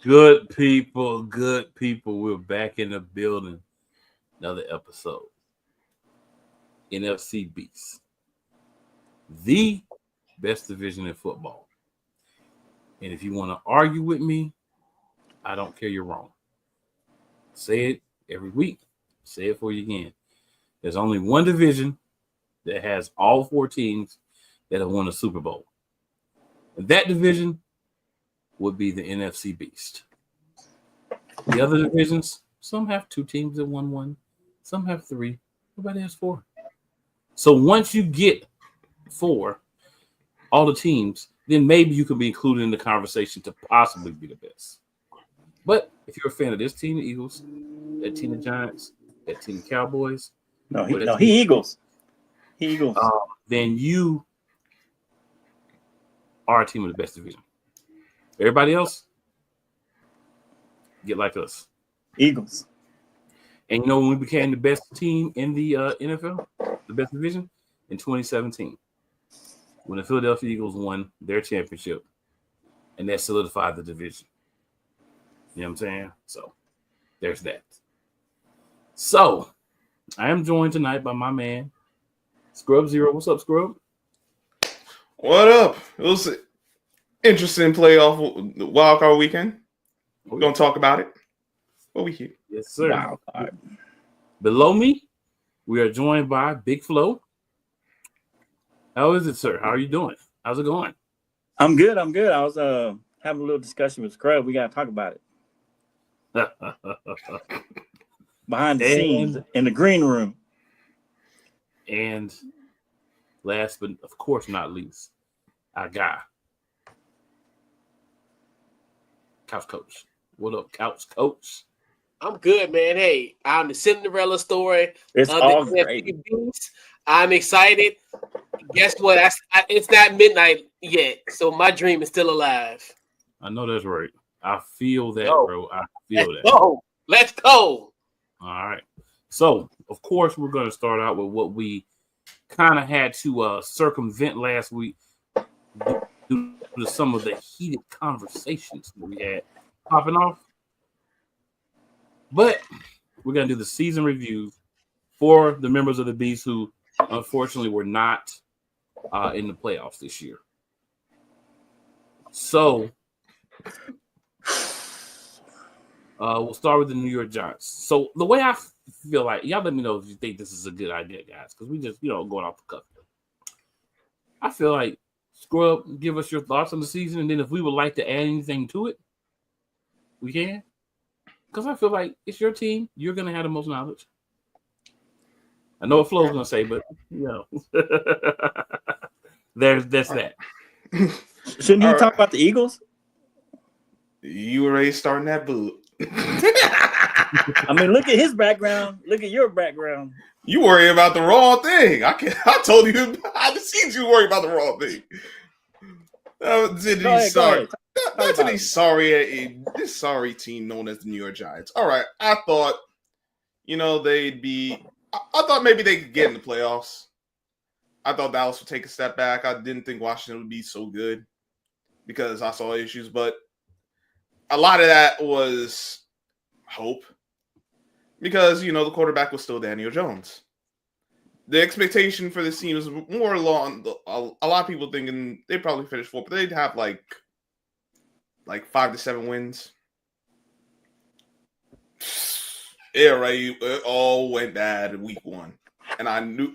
Good people, good people. We're back in the building. Another episode. Nfc Beast, the best division in football. And if you want to argue with me, I don't care. You're wrong. Say it every week. Say it for you again. There's only one division that has all four teams that have won a Super Bowl. And that division would be the NFC Beast. The other divisions, some have two teams that won one. Some have three. Nobody has four. So once you get four, all the teams, then maybe you can be included in the conversation to possibly be the best. But if you're a fan of this team, the Eagles, that team, the Giants, that team, the Cowboys. He Eagles. He Eagles. Then you are a team of the best division. Everybody else, get like us. Eagles. And you know when we became the best team in the NFL, the best division? In 2017. When the Philadelphia Eagles won their championship. And that solidified the division. You know what I'm saying? So, there's that. So, I am joined tonight by my man, Scrub Zero. What's up, Scrub? What up? It was an interesting playoff wildcard weekend. We're going to talk about it. What we here? Yes, sir. Wow. Below me, we are joined by Big Flo. How is it, sir? How are you doing? How's it going? I'm good. I was having a little discussion with Scrub. We got to talk about it. Behind the scenes in the green room. And last but of course not least, our guy, Couch Coach. What up, Couch Coach? I'm good, man. Hey, I'm the Cinderella story. It's all great. Beast. I'm excited. Guess what? It's not midnight yet, so my dream is still alive. I know that's right. I feel that, bro. I feel that. Let's go. All right. So, of course, we're going to start out with what we kind of had to circumvent last week due to some of the heated conversations that we had popping off. But we're going to do the season review for the members of the Beast who, unfortunately, were not in the playoffs this year. So, we'll start with the New York Giants. So, the way I feel like, y'all let me know if you think this is a good idea, guys, because we just, going off the cuff. I feel like, Scrub, give us your thoughts on the season, and then if we would like to add anything to it, we can. Because I feel like it's your team. You're going to have the most knowledge. I know what Flo's going to say, but, that's that. Shouldn't you talk about the Eagles? You already starting that boot. I mean, look at his background. Look at your background. You worry about the wrong thing. I told you, I've seen you worry about the wrong thing. This sorry team known as the New York Giants. All right, I thought, I thought maybe they could get in the playoffs. I thought Dallas would take a step back. I didn't think Washington would be so good because I saw issues, but a lot of that was hope because, the quarterback was still Daniel Jones. The expectation for this team is more along a lot of people thinking they'd probably finish fourth, but they'd have like 5 to 7 wins. Yeah, right. It all went bad in week 1. And I knew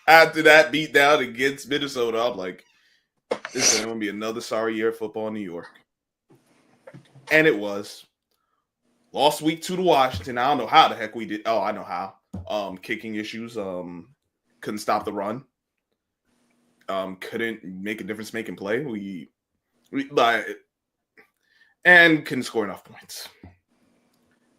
after that beatdown against Minnesota, I'm like, this is going to be another sorry year of football in New York. And it was. Lost week 2 to Washington. I don't know how the heck we did. Oh, I know how. Kicking issues. Couldn't stop the run. Couldn't make a difference making play. And couldn't score enough points.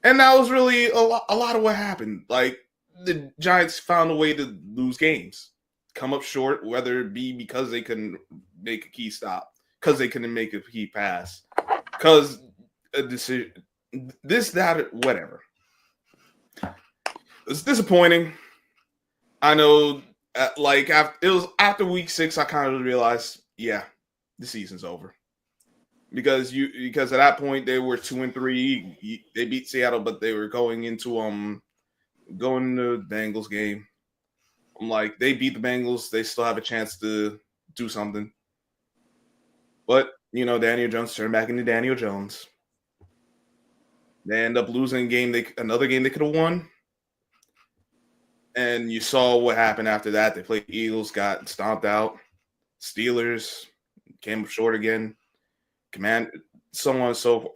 And that was really a lot of what happened. Like, the Giants found a way to lose games. Come up short, whether it be because they couldn't make a key stop, because they couldn't make a key pass, because a decision, this, that, whatever. It's disappointing. I know, it was after week 6, I kind of realized, yeah, the season's over. because at that point they were 2-3. They beat Seattle, but they were going into the Bengals game. I'm like, they beat the Bengals. They still have a chance to do something. But, Daniel Jones turned back into Daniel Jones. They end up losing another game they could have won. And you saw what happened after that. They played Eagles, got stomped out. Steelers came up short again. So on and so forth.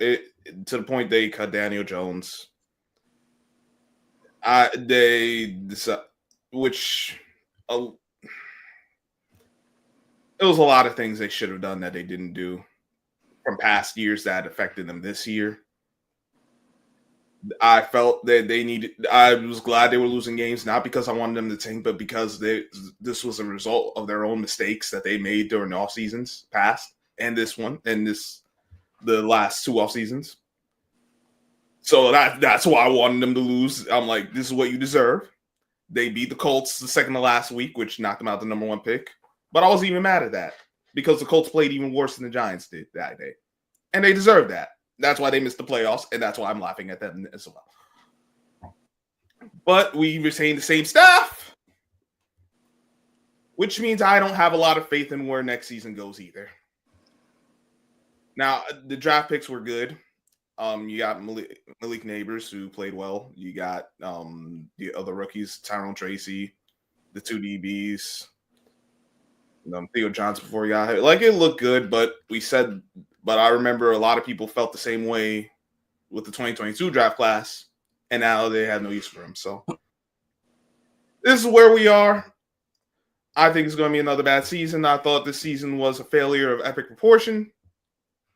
To the point they cut Daniel Jones. It was a lot of things they should have done that they didn't do from past years that affected them this year. I felt that I was glad they were losing games, not because I wanted them to tank, but because this was a result of their own mistakes that they made during the off seasons past, and this one, and the last 2 off seasons. So that's why I wanted them to lose. I'm like, this is what you deserve. They beat the Colts the second to last week, which knocked them out the number 1 pick. But I wasn't even mad at that because the Colts played even worse than the Giants did that day. And they deserved that. That's why they missed the playoffs, and that's why I'm laughing at them as well. But we retain the same staff, which means I don't have a lot of faith in where next season goes either. Now, the draft picks were good. You got Malik Neighbors, who played well. You got the other rookies, Tyrone Tracy, the 2 DBs, Theo Johnson before he got hit. Like, it looked good, but I remember a lot of people felt the same way with the 2022 draft class, and now they have no use for him. So this is where we are. I think it's going to be another bad season. I thought this season was a failure of epic proportion,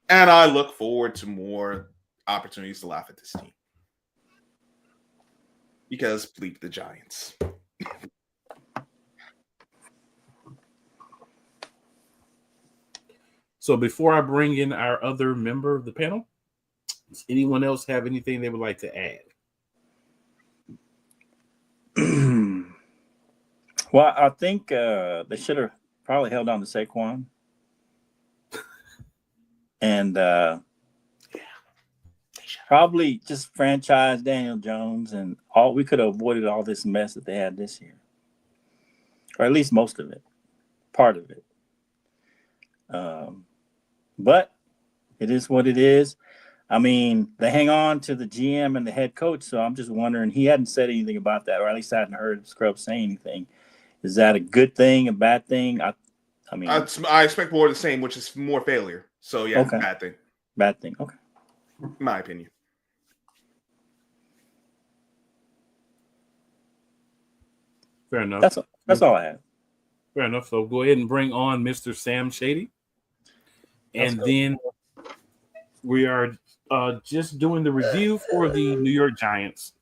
and I look forward to more opportunities to laugh at this team. Because bleep the Giants. So before I bring in our other member of the panel, does anyone else have anything they would like to add? Well, I think they should have probably held on to Saquon. And probably just franchise Daniel Jones, and we could have avoided all this mess that they had this year. Or at least most of it. Part of it. But it is what it is. I mean, they hang on to the GM and the head coach, so I'm just wondering, he hadn't said anything about that, or at least I hadn't heard Scrub say anything. Is that a good thing, a bad thing? I mean, I expect more of the same, which is more failure. So, yeah, okay. Bad thing. Bad thing, okay. In my opinion. Fair enough. That's all I have. Fair enough. So go ahead and bring on Mr. Sam Shady. And then we are just doing the review for the New York Giants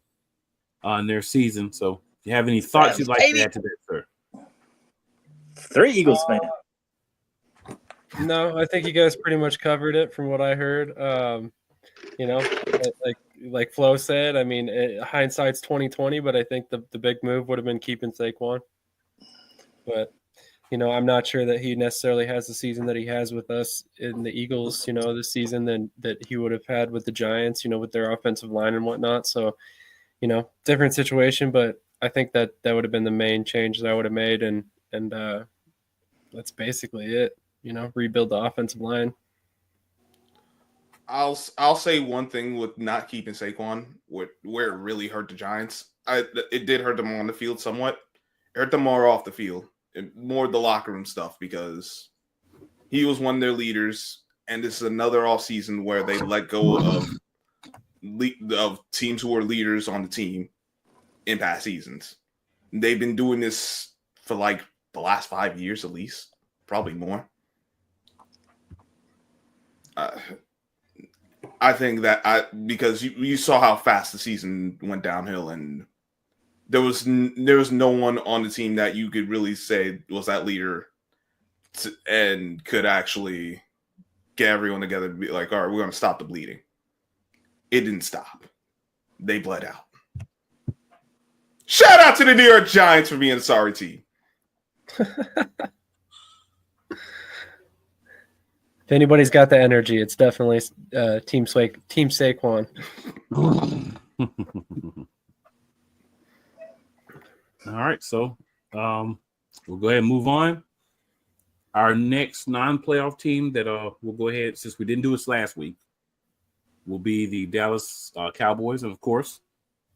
on their season. So if you have any thoughts you'd like to add to that, sir? 3 Eagles fans. No, I think you guys pretty much covered it from what I heard. Like Flo said, I mean, hindsight's 20/20, but I think the big move would have been keeping Saquon. But I'm not sure that he necessarily has the season that he has with us in the Eagles, this season than that he would have had with the Giants, with their offensive line and whatnot. So, different situation, but I think that would have been the main change that I would have made. And that's basically it, rebuild the offensive line. I'll say one thing with not keeping Saquon, where it really hurt the Giants. It did hurt them on the field somewhat. It hurt them more off the field. More the locker room stuff, because he was one of their leaders, and this is another offseason where they let go of teams who were leaders on the team in past seasons. They've been doing this for like the last 5 years at least, probably more. I think that because you saw how fast the season went downhill, and there was no one on the team that you could really say was that leader and could actually get everyone together to be like, all right, we're going to stop the bleeding. It didn't stop. They bled out. Shout out to the New York Giants for being a sorry team. I If anybody's got the energy, it's definitely Team Saquon. All right, so we'll go ahead and move on. Our next non-playoff team that we'll go ahead, since we didn't do this last week, will be the Dallas Cowboys. And, of course,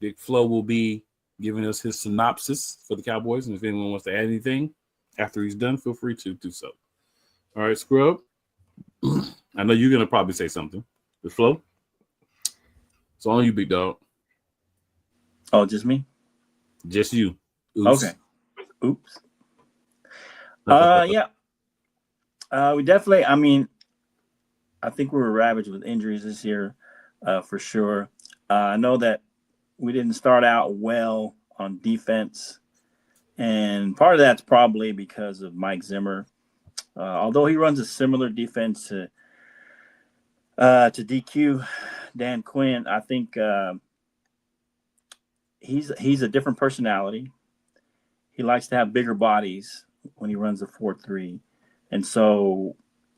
Big Flo will be giving us his synopsis for the Cowboys. And if anyone wants to add anything after he's done, feel free to do so. All right, Scrub. I know you're going to probably say something. Big Flo? It's on you, big dog. Oh, just me? Just you. Oops. Okay. Oops. Yeah. We definitely, I think we were ravaged with injuries this year, for sure. I know that we didn't start out well on defense, and part of that's probably because of Mike Zimmer. Although he runs a similar defense to DQ, Dan Quinn, I think he's a different personality. He likes to have bigger bodies when he runs a 4-3. And so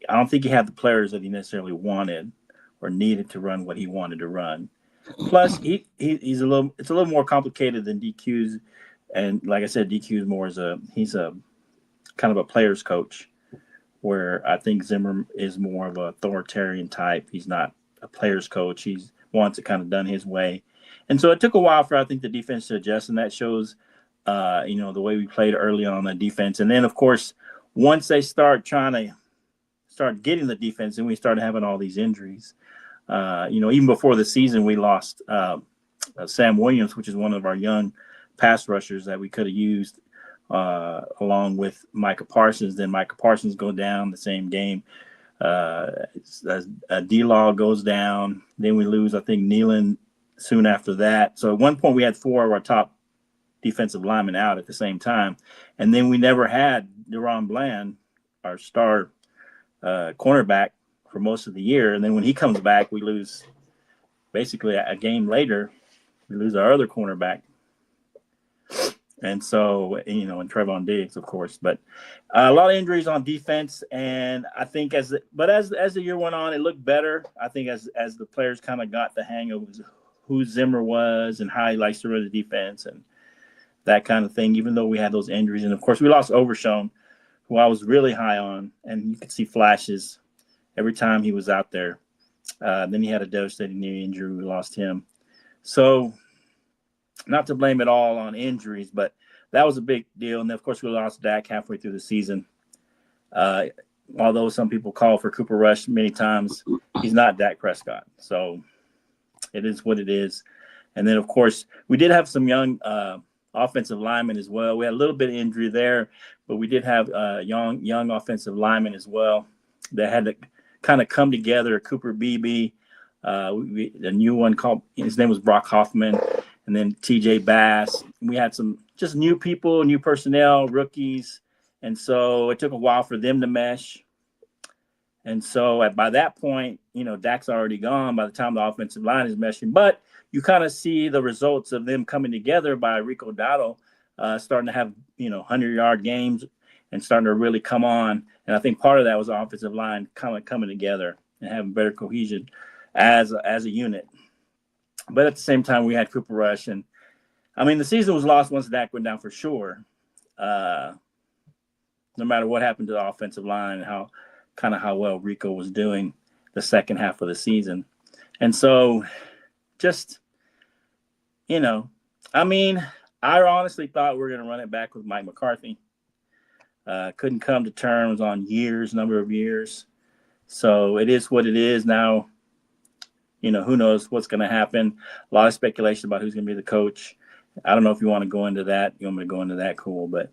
I don't think he had the players that he necessarily wanted or needed to run what he wanted to run. Plus, it's a little more complicated than DQ's. And like I said, DQ is more he's a kind of a player's coach, where I think Zimmer is more of an authoritarian type. He's not a player's coach. He wants it kind of done his way. And so it took a while for, I think, the defense to adjust, and that shows, the way we played early on the defense. And then, of course, once they start getting the defense, and we started having all these injuries, even before the season, we lost Sam Williams, which is one of our young pass rushers that we could have used along with Micah Parsons. Then Micah Parsons go down the same game. D-Law goes down. Then we lose, I think, Nealon soon after that. So at one point we had 4 of our top defensive linemen out at the same time. And then we never had Deron Bland, our star cornerback, for most of the year. And then when he comes back, we lose basically a game later. We lose our other cornerback. And so, and Trevon Diggs, of course. But a lot of injuries on defense. And I think as the year went on, it looked better. I think as the players kind of got the hang of who Zimmer was and how he likes to run the defense and that kind of thing, even though we had those injuries. And, of course, we lost Overshown, who I was really high on. And you could see flashes every time he was out there. Then he had a devastating knee injury. We lost him. So not to blame it all on injuries, but that was a big deal. And, of course, we lost Dak halfway through the season. Although some people call for Cooper Rush many times, he's not Dak Prescott. So it is what it is. And then, of course, we did have some young offensive linemen as well. We had a little bit of injury there, but we did have young offensive linemen as well that had to kind of come together. Cooper Beebe, the new one his name was Brock Hoffman, and then TJ Bass. We had some just new people, new personnel, rookies. And so it took a while for them to mesh. And so by that point, Dak's already gone by the time the offensive line is meshing. But you kind of see the results of them coming together by Rico Dowdle starting to have, 100-yard games and starting to really come on. And I think part of that was the offensive line kind of coming together and having better cohesion as a unit. But at the same time, we had Cooper Rush. And, the season was lost once Dak went down for sure. No matter what happened to the offensive line and how well Rico was doing the second half of the season. And so just, I honestly thought we were going to run it back with Mike McCarthy. Couldn't come to terms on number of years. So it is what it is now. Who knows what's going to happen. A lot of speculation about who's going to be the coach. I don't know if you want to go into that. You want me to go into that? Cool. But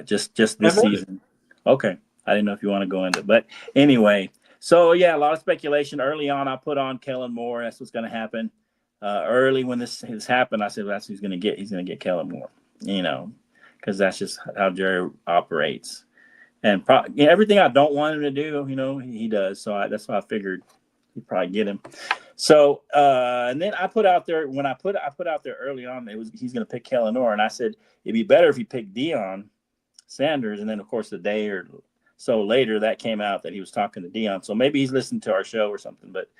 just this season. Okay. I didn't know if you want to go into it. But anyway, so, yeah, a lot of speculation. Early on, I put on Kellen Moore. That's what's going to happen. Early when this happened, I said that's who he's going to get. He's going to get Kellen Moore, because that's just how Jerry operates. And everything I don't want him to do, he does. So that's why I figured he'd probably get him. So, and then I put out there, when I put out there early on, he's going to pick Kellen Moore. And I said it'd be better if he picked Deion Sanders. And then, of course, a day or so later that came out that he was talking to Dion. So maybe he's listening to our show or something, but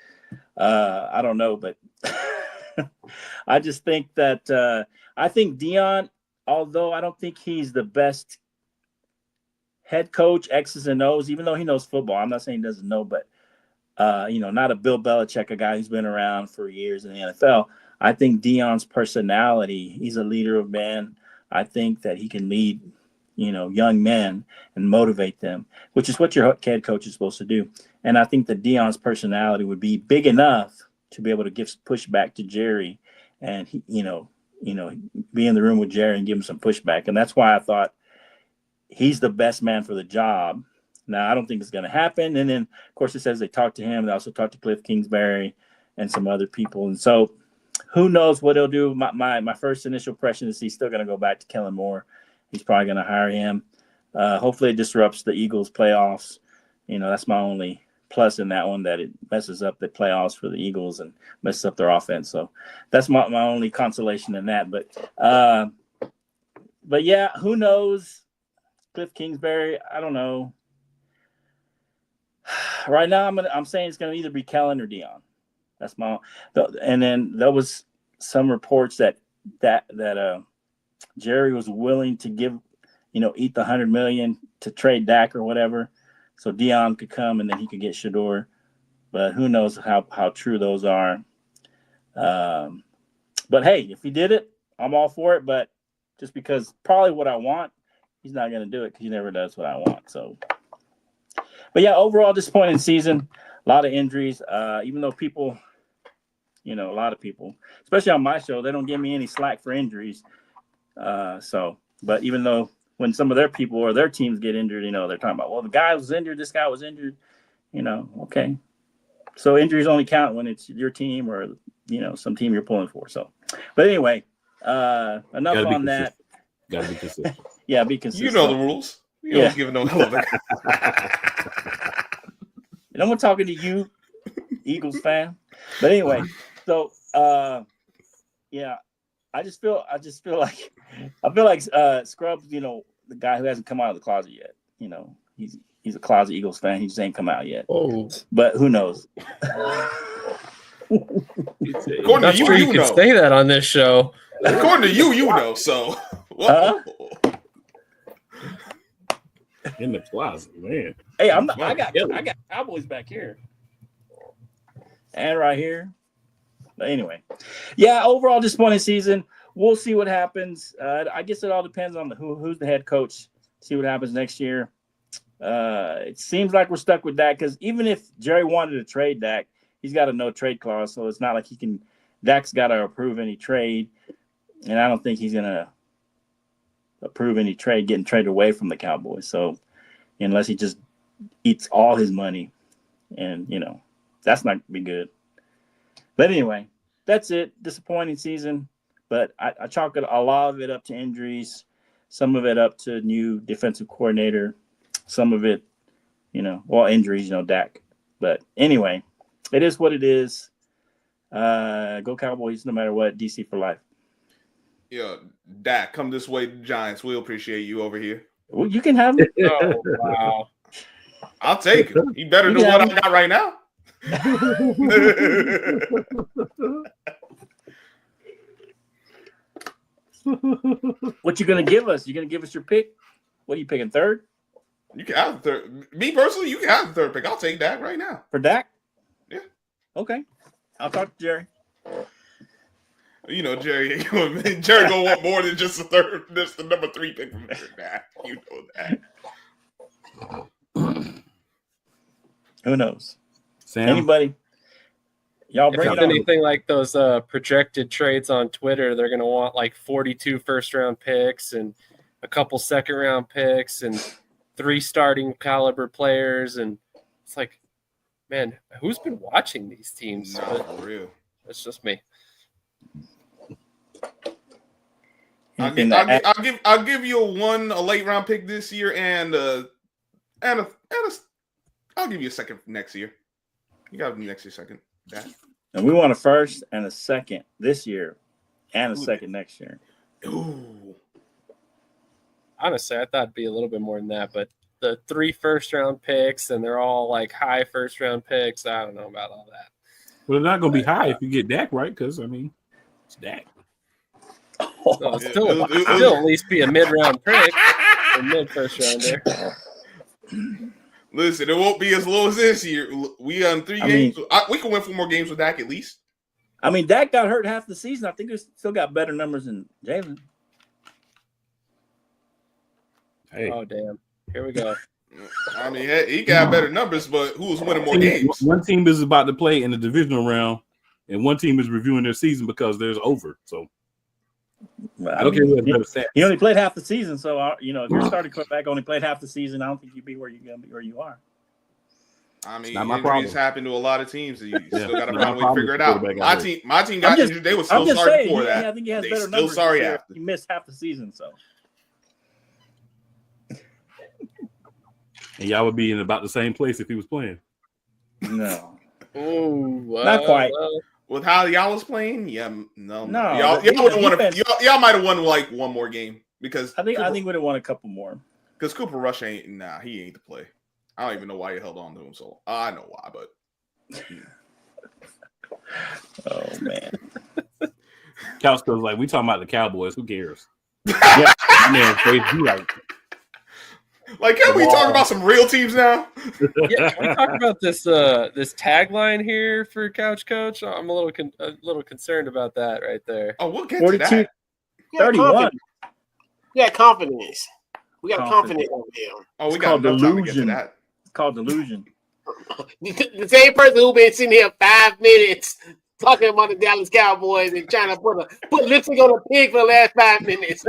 I don't know. But I just think that I think Dion, although I don't think he's the best head coach, X's and O's, even though he knows football. I'm not saying he doesn't know, but not a Bill Belichick, a guy who's been around for years in the NFL. I think Dion's personality, he's a leader of men. I think that he can lead, young men and motivate them, which is what your head coach is supposed to do. And I think that Dion's personality would be big enough to be able to give pushback to Jerry and, be in the room with Jerry and give him some pushback. And that's why I thought he's the best man for the job. Now, I don't think it's going to happen. And then, of course, it says they talked to him. They also talked to Cliff Kingsbury and some other people. And so who knows what he'll do. My first initial impression is he's still going to go back to Kellen Moore. He's probably going to hire him. Hopefully it disrupts the Eagles' playoffs. That's my only plus in that one, that it messes up the playoffs for the Eagles and messes up their offense. So that's my only consolation in that. But yeah, who knows? Cliff Kingsbury, I don't know. Right now, I'm saying it's going to either be Kellen or Dion. That's and then there was some reports that Jerry was willing to give, eat the $100 million to trade Dak or whatever, so Dion could come and then he could get Shador. But who knows how true those are. But hey, if he did it, I'm all for it. But just because probably what I want, he's not going to do it because he never does what I want. So. But yeah, overall disappointing season. A lot of injuries. Even though people, a lot of people, especially on my show, they don't give me any slack for injuries. But even though when some of their people or their teams get injured, they're talking about, well, the guy was injured, this guy was injured, okay. So injuries only count when it's your team or, some team you're pulling for. So, but anyway, enough on that. Gotta be consistent. Yeah, be consistent. You know the rules. You don't give no hell of a And I'm talking to you, Eagles fan. But anyway, so yeah, I feel like Scrubs, the guy who hasn't come out of the closet yet. He's a closet Eagles fan. He just ain't come out yet. Oh, but who knows? Not sure you can say that on this show. According to you know. So in the closet, man. Hey, I got Cowboys back here and right here. But anyway, yeah, overall disappointing season. We'll see what happens. I guess it all depends on who's the head coach. See what happens next year. It seems like we're stuck with Dak because even if Jerry wanted to trade Dak, he's got a no trade clause, so it's not like Dak's got to approve any trade, and I don't think he's gonna approve any trade getting traded away from the Cowboys. So unless he just eats all his money, and that's not gonna be good. But anyway, that's it. Disappointing season, but I chalk a lot of it up to injuries, some of it up to new defensive coordinator, some of it, injuries, Dak. But anyway, it is what it is. Go Cowboys no matter what. DC for life. Yeah, Dak, come this way, Giants. We'll appreciate you over here. Well, you can have it. Oh, wow. I'll take it. You better than what I got right now. What you gonna give us? You gonna give us your pick? What are you picking, third? You can have the third. Me personally, you can have the third pick. I'll take Dak right now. For Dak? Yeah. Okay. I'll talk to Jerry. Jerry gonna want more than just the number 3 pick from Dak. You know that. Who knows? Sam? Anybody? Y'all If bring it's it on. anything like those projected trades on Twitter, they're going to want like 42 first-round picks and a couple second-round picks and 3 starting caliber players. And it's like, man, who's been watching these teams? No, for real. It's just me. I'll give you a late round pick this year and I'll give you a second next year. You got me next year second. That. And we want a first and a second this year and a second next year. Ooh. Honestly, I thought it'd be a little bit more than that, but the 3 first-round picks, and they're all like high first-round picks. I don't know about all that. Well, they're not going to be high if you get Dak right, because I mean, it's Dak. So still at least be a mid-round pick, or mid-first rounder. Listen, it won't be as low as this year. We on 3 games. We can win 4 more games with Dak at least. I mean, Dak got hurt half the season. I think they still got better numbers than Jalen. Hey. Oh, damn. Here we go. I mean, he got better numbers, but who's winning more games? One team is about to play in the divisional round, and one team is reviewing their season because there's over. So Well, I don't care who has better stats. He only played half the season, so if your starting quarterback only played half the season, I don't think you'd be where you're gonna be where you are. I mean, not my problem. injuries happen to a lot of teams, and you still got to not find a my way to figure it out. problem. My team got injured. They were still sorry saying, before that. I think he has They better still numbers. sorry this year. after. He missed half the season, so. And y'all would be in about the same place if he was playing. No. Ooh, Not quite. With how y'all was playing, no. No, Y'all the would have won. defense- Y'all might have won like 1 more game because I think we'd have won a couple more. because Cooper Rush ain't he ain't the play. I don't even know why you held on to him. So I know why, but Oh man. Couch goes like, we talking about the Cowboys. Who cares? Yeah. Man, crazy. like, can we talk about some real teams now? Yeah, can we talk about this this tagline here for Couch Coach? I'm a little concerned about that right there. Oh, we'll get 42, to that. 31. We got confidence. We got confidence over here. Oh, we It's got called enough time to get to delusion. that. It's called delusion. The same person who been sitting here 5 minutes talking about the Dallas Cowboys and trying to put lipstick on a pig for the last 5 minutes.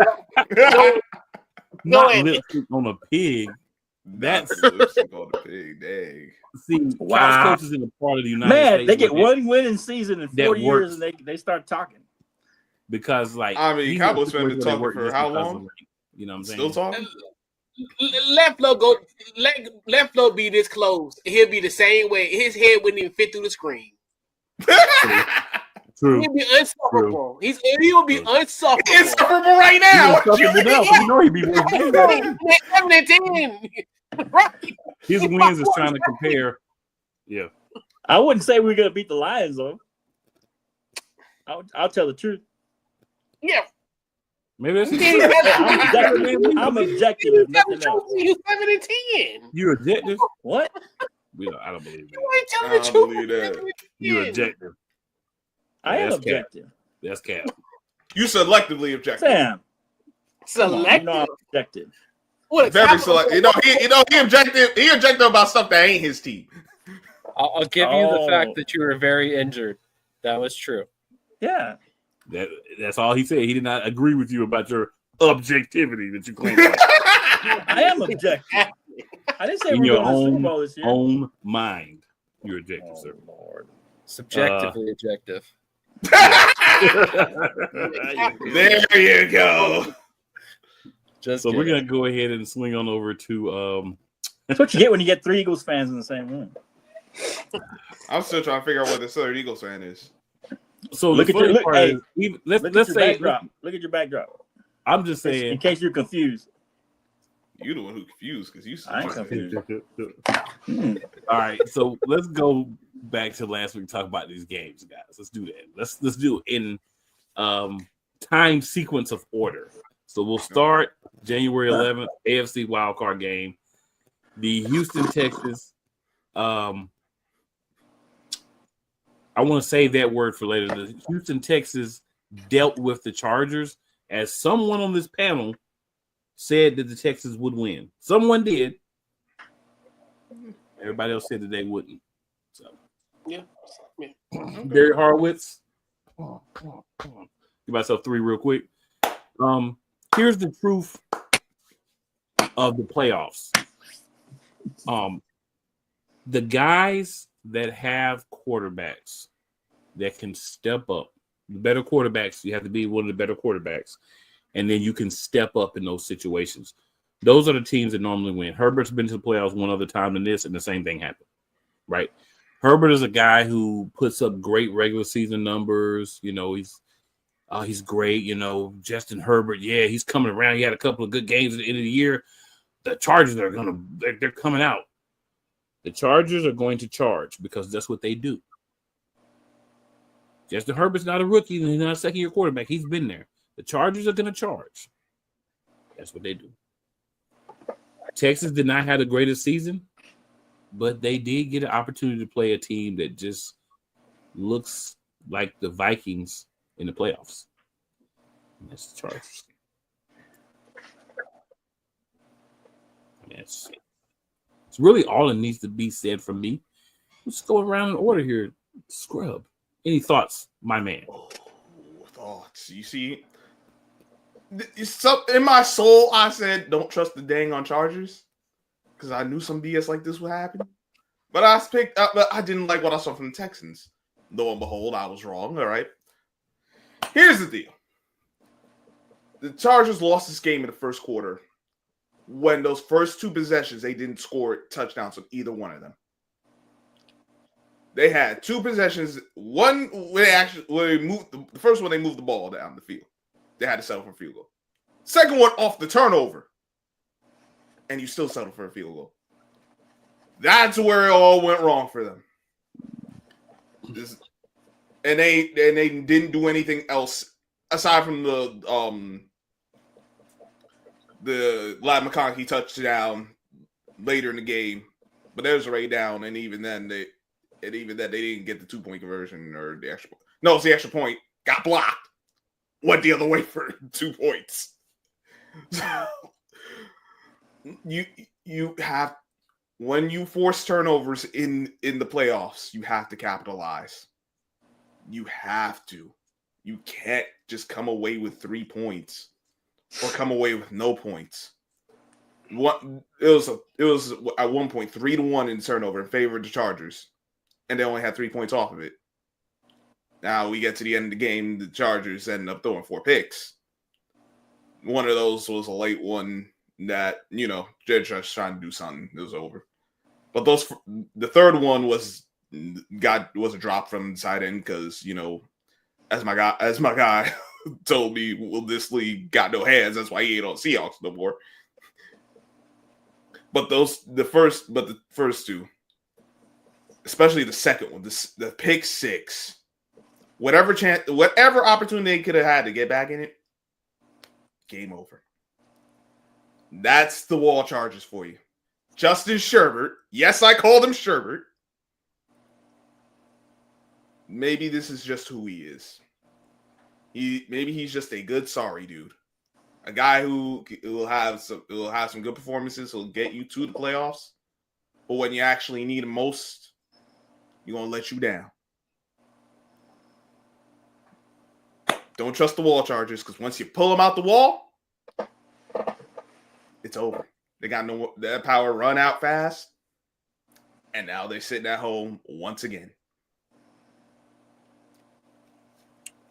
Not ahead. lipstick on a pig. That's lipstick on the pig. Dang. see, Wow. Couch coaches in the part of the United Man, States. they get where one winning season in that 4 years works. and they start talking. because like I mean, these Cowboys are fans been situations where they talking work for just how because long? of, like, you know what I'm saying? Still talking? Left flow be this close. He'll be the same way. His head wouldn't even fit through the screen. True. He'll be unstoppable. He will be unstoppable. It's insufferable right now. He was something else. You know he'd be worth it. 7 and 10. Right. His wins is trying to compare. Yeah. I wouldn't say we're gonna beat the Lions though. I'll tell the truth. Yeah. Maybe that's I'm objective. If nothing else. You 7 and 10. You're objective. What? I don't believe You that. ain't telling I the don't truth. believe that. 7 and 10. You're objective. I am That's cap. objective. That's cap. You selectively objective. Sam. Come on, Selective. you know I'm objective. What a Very capital- selective. He objective. He objective about stuff that ain't his team. I'll give you the Oh. fact that you were very injured. That was true. Yeah. That's all he said. He did not agree with you about your objectivity that you claim. I am objective. I didn't say In we're your going to the Super own Bowl this year. own mind. You're objective, sir. Lord. Subjectively objective. There you go. Just So we're kidding. gonna go ahead and swing on over to That's what you get when you get 3 Eagles fans in the same room. I'm still trying to figure out what the Southern Eagles fan is. so Look the at your- funny look- part hey, is, even, Look let's at your say backdrop. Look at your backdrop. I'm just In saying case you're confused. You the one who confused because you. I ain't confused. all right, so let's go back to last week and talk about these games, guys. Let's do that. Let's do it in time sequence of order. So we'll start January 11th, AFC wildcard game. The Houston, Texas. I want to save that word for later. The Houston, Texas dealt with the Chargers, as someone on this panel said that the Texans would win. Someone did. Everybody else said that they wouldn't. So, Yeah. Barry Horowitz. Give myself 3 real quick. Here's the truth of the playoffs. The guys that have quarterbacks that can step up, the better quarterbacks, you have to be one of the better quarterbacks, and then you can step up in those situations. Those are the teams that normally win. Herbert's been to the playoffs one other time than this, and the same thing happened, right? Herbert is a guy who puts up great regular season numbers. You know, he's great. You know, Justin Herbert, yeah, he's coming around. He had a couple of good games at the end of the year. the Chargers are they're coming out. The Chargers are going to charge because that's what they do. Justin Herbert's not a rookie. He's not a second-year quarterback. He's been there. The Chargers are going to charge. That's what they do. Texas did not have the greatest season, but they did get an opportunity to play a team that just looks like the Vikings in the playoffs. And that's the Chargers. It's really all that needs to be said from me. Let's go around in order here. Scrub. Any thoughts, my man? Oh, thoughts. You see, in my soul, I said, don't trust the dang on Chargers because I knew some BS like this would happen. But I didn't like what I saw from the Texans. Lo and behold, I was wrong. All right. Here's the deal. The Chargers lost this game in the first quarter when those first two possessions, they didn't score touchdowns on either one of them. They had two possessions. One where they moved the first one, they moved the ball down the field. They had to settle for a field goal. Second one off the turnover, and you still settle for a field goal. That's where it all went wrong for them. And they didn't do anything else aside from the Lad McConkey touchdown later in the game. But they was already down, and even then they didn't get the 2-point conversion or the extra point. No, it's the extra point. Got blocked. Went the other way for 2 points. So, you have, when you force turnovers in the playoffs, you have to capitalize. You have to. You can't just come away with 3 points or come away with no points. It was at one point 3-1 in turnover in favor of the Chargers. And they only had 3 points off of it. Now we get to the end of the game, the Chargers ended up throwing 4 picks. One of those was a late one that, they're just trying to do something. It was over. But the third one was a drop from the side end because, as my guy told me, well, this league got no hands. That's why he ain't on Seahawks no more. But the first two. Especially the second one, the pick 6. Whatever opportunity they could have had to get back in it, game over. That's the wall Chargers for you. Justin Sherbert. Yes, I called him Sherbert. Maybe this is just who he is. Maybe he's just a good sorry dude. A guy who will have some good performances. He'll get you to the playoffs. But when you actually need him most, you're going to let you down. Don't trust the wall Chargers because once you pull them out the wall, it's over. They got that power run out fast. And now they're sitting at home once again.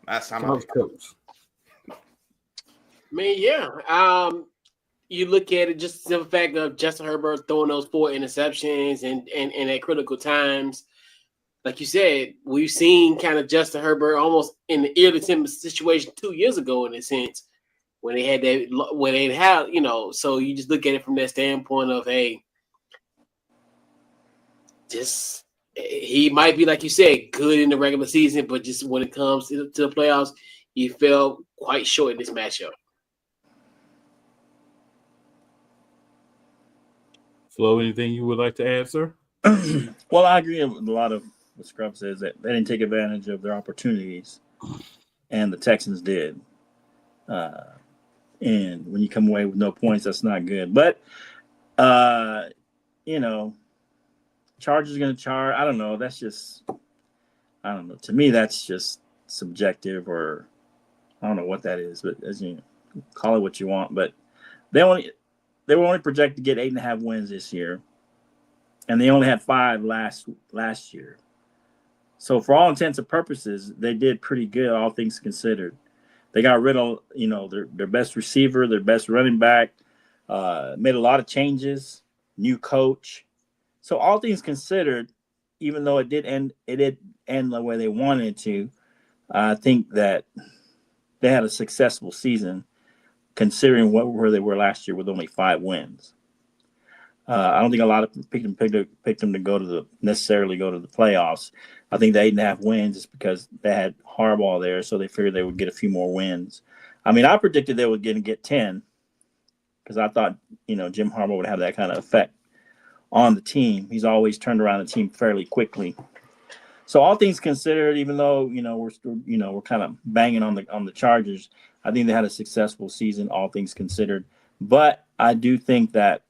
Last time I coach. I mean, yeah. You look at it, just the fact of Justin Herbert throwing those 4 interceptions and at critical times. Like you said, we've seen kind of Justin Herbert almost in the early situation 2 years ago, in a sense, when they had so you just look at it from that standpoint of, hey, just he might be, like you said, good in the regular season, but just when it comes to the playoffs, he fell quite short in this matchup. Flo, anything you would like to add, sir? Well, I agree with a lot of what Scrub says, that they didn't take advantage of their opportunities, and the Texans did. And when you come away with no points, that's not good. But, Chargers are going to charge. I don't know. That's just, I don't know. To me, that's just subjective, or I don't know what that is. But as you call it what you want. But they were only projected to get 8.5 wins this year, and they only had 5 last year. So for all intents and purposes, they did pretty good, all things considered. They got rid of, their best receiver, their best running back, made a lot of changes, new coach. So all things considered, even though it did end the way they wanted it to, I think that they had a successful season considering where they were last year with only 5 wins. I don't think a lot of people picked them to necessarily go to the playoffs. I think the 8.5 wins is because they had Harbaugh there, so they figured they would get a few more wins. I mean, I predicted they would get 10 because I thought Jim Harbaugh would have that kind of effect on the team. He's always turned around the team fairly quickly. So all things considered, even though we're kind of banging on the Chargers, I think they had a successful season, all things considered. But I do think that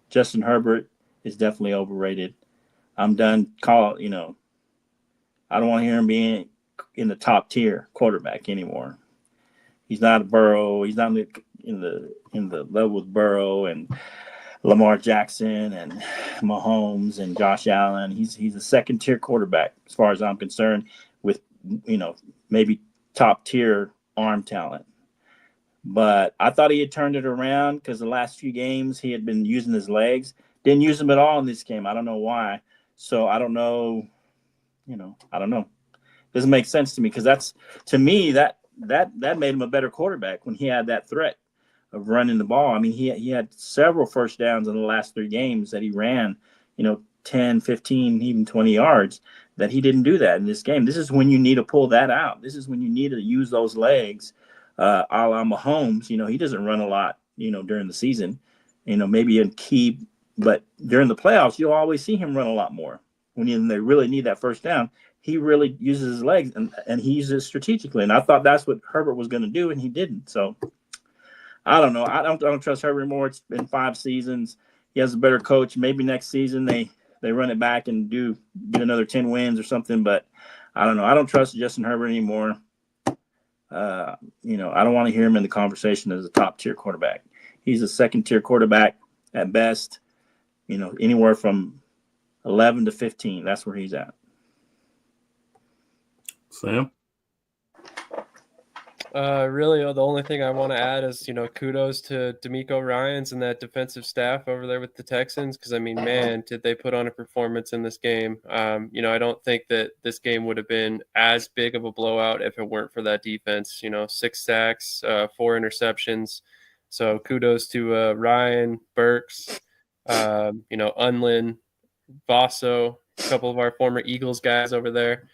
Justin Herbert is definitely overrated. I'm done. I don't want to hear him being in the top tier quarterback anymore. He's not a Burrow. He's not in the level with Burrow and Lamar Jackson and Mahomes and Josh Allen. He's a second tier quarterback as far as I'm concerned, with maybe top tier arm talent. But I thought he had turned it around because the last few games he had been using his legs. Didn't use them at all in this game. I don't know why. So I don't know. I don't know. Doesn't make sense to me because to me that made him a better quarterback when he had that threat of running the ball. I mean, he had several first downs in the last 3 games that he ran, 10, 15, even 20 yards, that he didn't do that in this game. This is when you need to pull that out. This is when you need to use those legs. A la Mahomes, he doesn't run a lot, during the season, maybe in key, but during the playoffs, you'll always see him run a lot more. When they really need that first down, he really uses his legs and he uses it strategically. And I thought that's what Herbert was going to do, and he didn't. So I don't know. I don't trust Herbert anymore. It's been 5 seasons. He has a better coach. Maybe next season they run it back and get another 10 wins or something. But I don't know. I don't trust Justin Herbert anymore. I don't want to hear him in the conversation as a top tier quarterback. He's a second tier quarterback at best. Anywhere from 11 to 15. That's where he's at. Sam? Really, the only thing I want to add is, kudos to DeMeco Ryans and that defensive staff over there with the Texans. Because, I mean, man, did they put on a performance in this game. I don't think that this game would have been as big of a blowout if it weren't for that defense. 6 sacks, 4 interceptions. So kudos to Ryan, Burks, Unlin, Vaso, a couple of our former Eagles guys over there.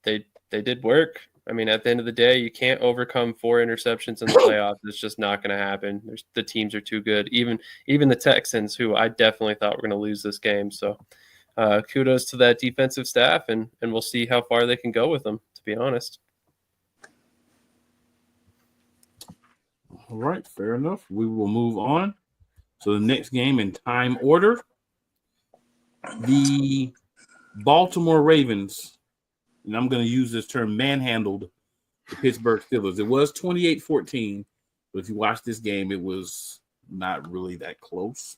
They did work. I mean, at the end of the day, you can't overcome 4 interceptions in the playoffs. It's just not going to happen. The teams are too good. Even the Texans, who I definitely thought were going to lose this game. So kudos to that defensive staff, and we'll see how far they can go with them, to be honest. All right, fair enough. We will move on to the next game in time order. The Baltimore Ravens, and I'm going to use this term, manhandled the Pittsburgh Steelers. It was 28-14, but if you watch this game, it was not really that close.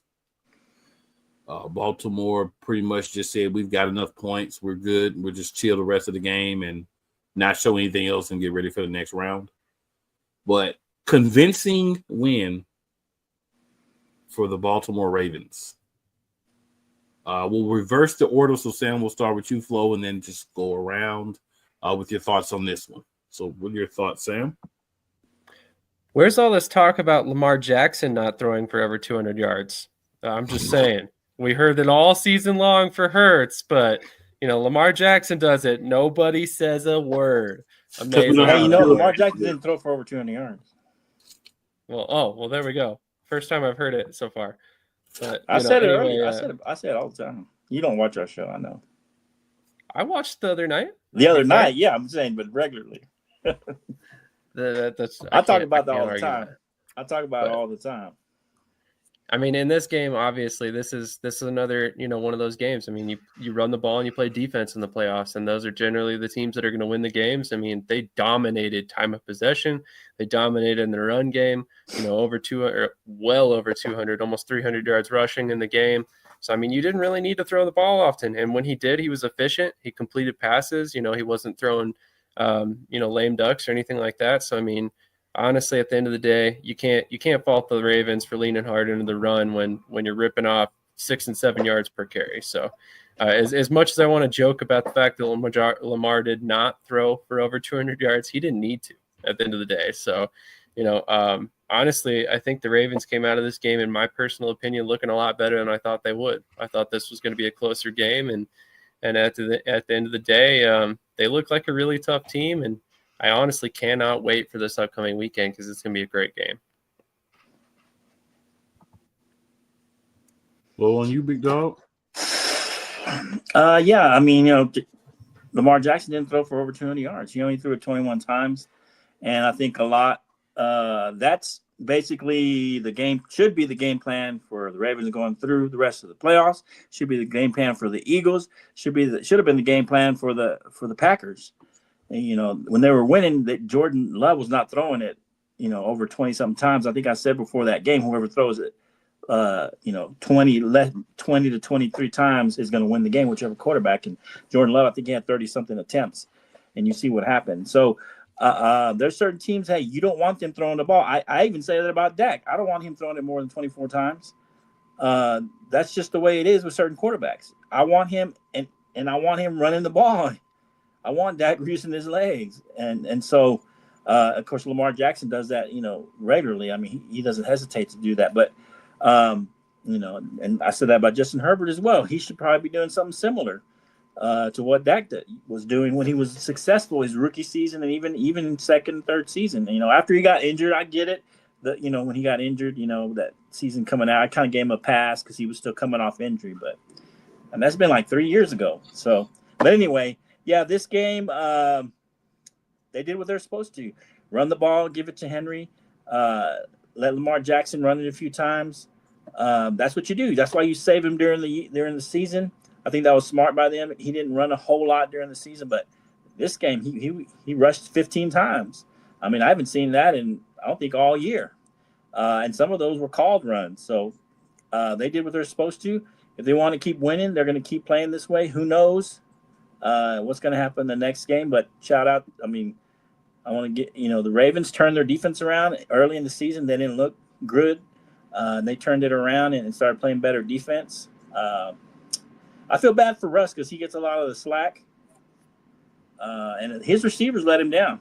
Baltimore pretty much just said, we've got enough points. We're good. We'll just chill the rest of the game and not show anything else and get ready for the next round. But convincing win for the Baltimore Ravens. We'll reverse the order. So, Sam, we'll start with you, Flo, and then just go around with your thoughts on this one. So, what are your thoughts, Sam? Where's all this talk about Lamar Jackson not throwing for over 200 yards? I'm just saying. We heard it all season long for Hurts, but, Lamar Jackson does it. Nobody says a word. Amazing. Hey, Lamar Jackson didn't throw for over 200 yards. Well, there we go. First time I've heard it so far. But I said it earlier. I said it all the time. You don't watch our show, I know. I watched the other night. The other night, yeah, I'm saying, but regularly. I talk about that all the time. I talk about it all the time. I mean, in this game, obviously, this is another, one of those games. I mean, you run the ball and you play defense in the playoffs, and those are generally the teams that are going to win the games. I mean, they dominated time of possession. They dominated in the run game, over 200, well over 200, almost 300 yards rushing in the game. So, I mean, you didn't really need to throw the ball often. And when he did, he was efficient. He completed passes. He wasn't throwing, lame ducks or anything like that. So, I mean, honestly, at the end of the day, you can't fault the Ravens for leaning hard into the run when you're ripping off 6 and 7 yards per carry. So as much as I want to joke about the fact that Lamar did not throw for over 200 yards, he didn't need to at the end of the day. So, honestly, I think the Ravens came out of this game, in my personal opinion, looking a lot better than I thought they would. I thought this was going to be a closer game, and at the end of the day, they look like a really tough team, and I honestly cannot wait for this upcoming weekend because it's going to be a great game. Well, on you, big dog. Yeah, I mean, Lamar Jackson didn't throw for over 200 yards. He only threw it 21 times. And I think a lot, that's basically should be the game plan for the Ravens going through the rest of the playoffs. Should be the game plan for the Eagles. Should have been the game plan for the Packers. And, when they were winning, that Jordan Love was not throwing it, over 20-something times. I think I said before that game, whoever throws it, 20 to 23 times is going to win the game, whichever quarterback. And Jordan Love, I think he had 30-something attempts, and you see what happened. So there's certain teams, hey, you don't want them throwing the ball. I even say that about Dak. I don't want him throwing it more than 24 times. That's just the way it is with certain quarterbacks. I want him, and I want him running the ball. I want Dak using his legs. And so, of course, Lamar Jackson does that, regularly. I mean, he doesn't hesitate to do that. But, and I said that about Justin Herbert as well. He should probably be doing something similar to what Dak was doing when he was successful his rookie season and even second, third season. After he got injured, I get it. When he got injured, that season coming out, I kind of gave him a pass because he was still coming off injury. And that's been like 3 years ago. So, but anyway, yeah, this game, they did what they're supposed to. Run the ball, give it to Henry, let Lamar Jackson run it a few times. That's what you do. That's why you save him during the season. I think that was smart by them. He didn't run a whole lot during the season, but this game he rushed 15 times. I mean, I haven't seen that in, I don't think, all year. And some of those were called runs. So they did what they're supposed to. If they want to keep winning, they're going to keep playing this way. Who knows what's going to happen in the next game? But shout out. I mean, I want to get, the Ravens turned their defense around early in the season. They didn't look good. They turned it around and started playing better defense. I feel bad for Russ because he gets a lot of the slack. And his receivers let him down.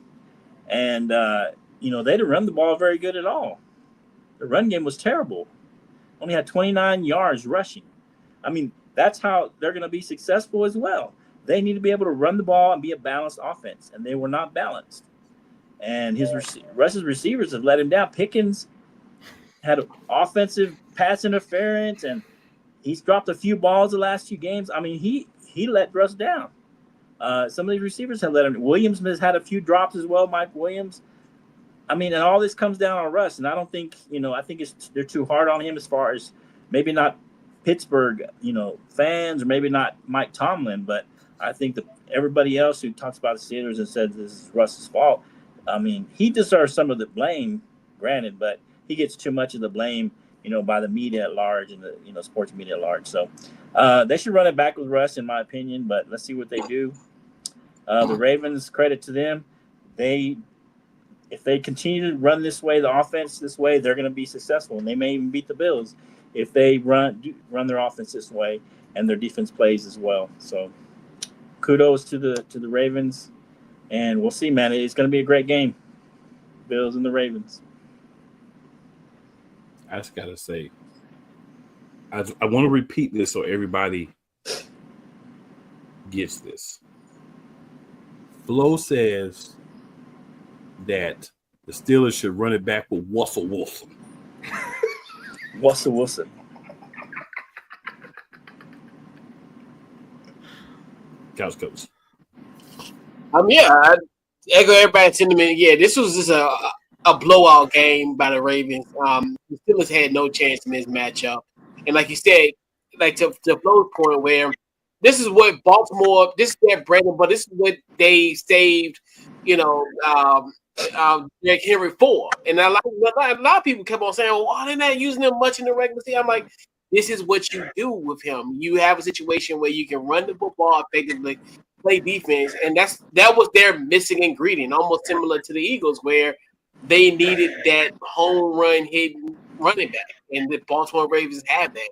And, they didn't run the ball very good at all. The run game was terrible. Only had 29 yards rushing. I mean, that's how they're going to be successful as well. They need to be able to run the ball and be a balanced offense, and they were not balanced. And Russ's receivers have let him down. Pickens had offensive pass interference, and he's dropped a few balls the last few games. I mean, he let Russ down. Some of these receivers have let him. Williams has had a few drops as well, Mike Williams. I mean, and all this comes down on Russ, and I don't think, I think they're too hard on him as far as maybe not Pittsburgh, fans, or maybe not Mike Tomlin, but I think that everybody else who talks about the Steelers and says this is Russ's fault, I mean, he deserves some of the blame, granted, but he gets too much of the blame, by the media at large and the, sports media at large. So they should run it back with Russ, in my opinion, but let's see what they do. The Ravens, credit to them. If they continue to run this way, the offense this way, they're going to be successful, and they may even beat the Bills if they run their offense this way and their defense plays as well. So kudos to the Ravens, and we'll see, man. It's going to be a great game, Bills and the Ravens. I just got to say, I want to repeat this so everybody gets this. Flo says that the Steelers should run it back with Russell Wilson. Russell Wilson. Couch coach. Yeah, I echo everybody's sentiment. Yeah, this was just a blowout game by the Ravens. The Steelers had no chance in this matchup, and like you said, like to Flo's point, where this is what Baltimore, this is their bread, but this is what they saved, Derrick Henry for. And a lot of people kept on saying, well, why they're not using him much in the regular season? I'm like, this is what you do with him. You have a situation where you can run the football effectively, play defense, and that was their missing ingredient, almost similar to the Eagles, where they needed that home run hitting running back, and the Baltimore Ravens have that.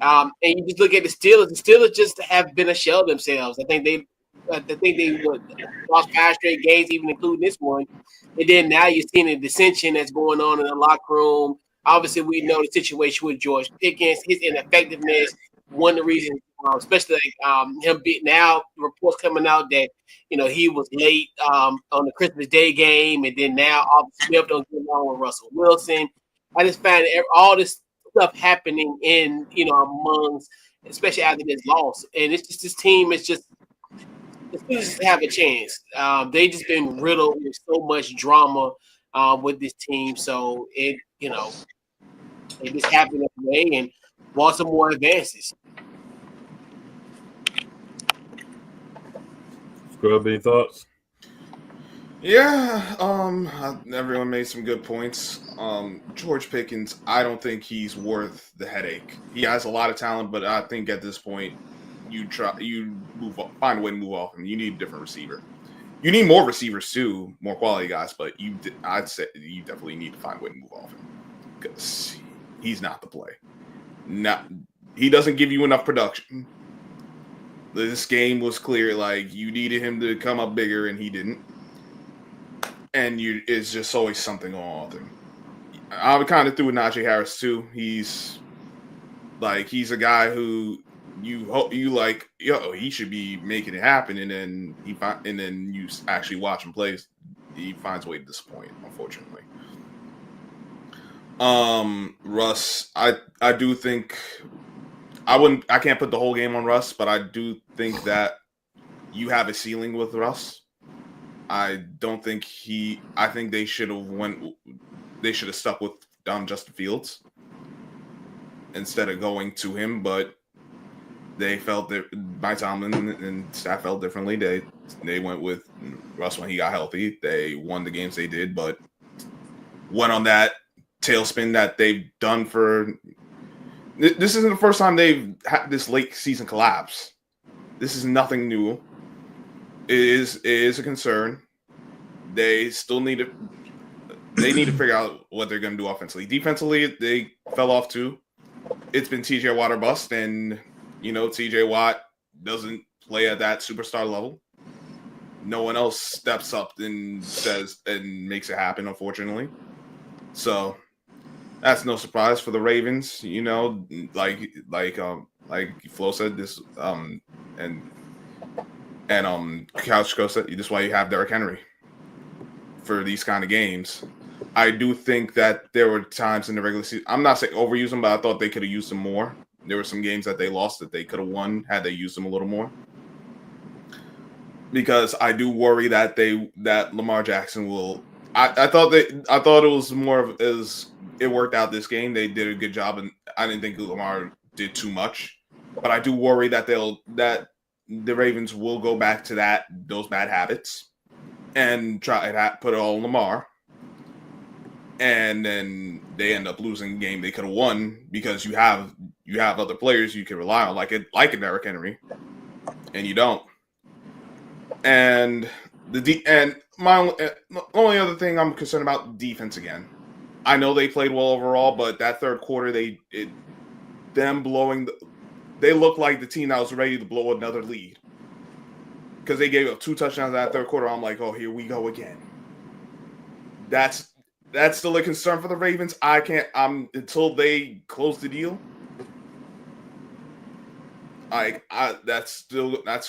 And you just look at the Steelers. The Steelers just have been a shell of themselves. I think I think they lost 5 straight games, even including this one. And then now you're seeing the dissension that's going on in the locker room. Obviously, we know the situation with George Pickens, his ineffectiveness. One of the reasons, especially him beating out, reports coming out that he was late on the Christmas Day game, and then now Arthur Smith don't get along with Russell Wilson. I just find all this stuff happening in amongst, especially after this loss, and it's just this team is just. The Steelers have a chance. They just been riddled with so much drama with this team, so it just happened that way, and want some more advances. Scrub, any thoughts? Yeah, everyone made some good points. George Pickens, I don't think he's worth the headache. He has a lot of talent, but I think at this point, find a way to move off him. You need a different receiver. You need more receivers too, more quality guys, but I'd say you definitely need to find a way to move off him because he's not the play. He doesn't give you enough production. This game was clear, like you needed him to come up bigger, and he didn't. And it's just always something on with him. I would kind of threw with Najee Harris too. He's a guy who you like, he should be making it happen, and then you actually watch him play, he finds a way to disappoint, unfortunately. Russ, I do think I can't put the whole game on Russ, but I do think that you have a ceiling with Russ. I think they should have stuck with Justin Fields instead of going to him, but they felt that Mike Tomlin and staff felt differently. They went with Russ when he got healthy. They won the games they did, but went on that tailspin that they've done for. This isn't the first time they've had this late season collapse. This is nothing new. It is a concern. They still need to. They need to figure out what they're going to do offensively. Defensively, they fell off too. It's been TJ Watt or bust, and TJ Watt doesn't play at that superstar level. No one else steps up and says and makes it happen, unfortunately. So that's no surprise for the Ravens. Like Flo said, this and Couch Go said, this is why you have Derrick Henry for these kind of games. I do think that there were times in the regular season. I'm not saying overuse them, but I thought they could have used them more. There were some games that they lost that they could have won had they used them a little more. Because I do worry that Lamar Jackson will. I thought it was more of as it worked out this game. They did a good job, and I didn't think Lamar did too much. But I do worry that the Ravens will go back to those bad habits and try to put it all on Lamar. And then they end up losing a game they could have won because you have other players you can rely on, like a Derrick Henry, and you don't. And my only other thing I'm concerned about, defense again. I know they played well overall, but that third quarter they looked like the team that was ready to blow another lead because they gave up 2 touchdowns in that third quarter. I'm like, oh, here we go again. That's still a concern for the Ravens. Until they close the deal. That's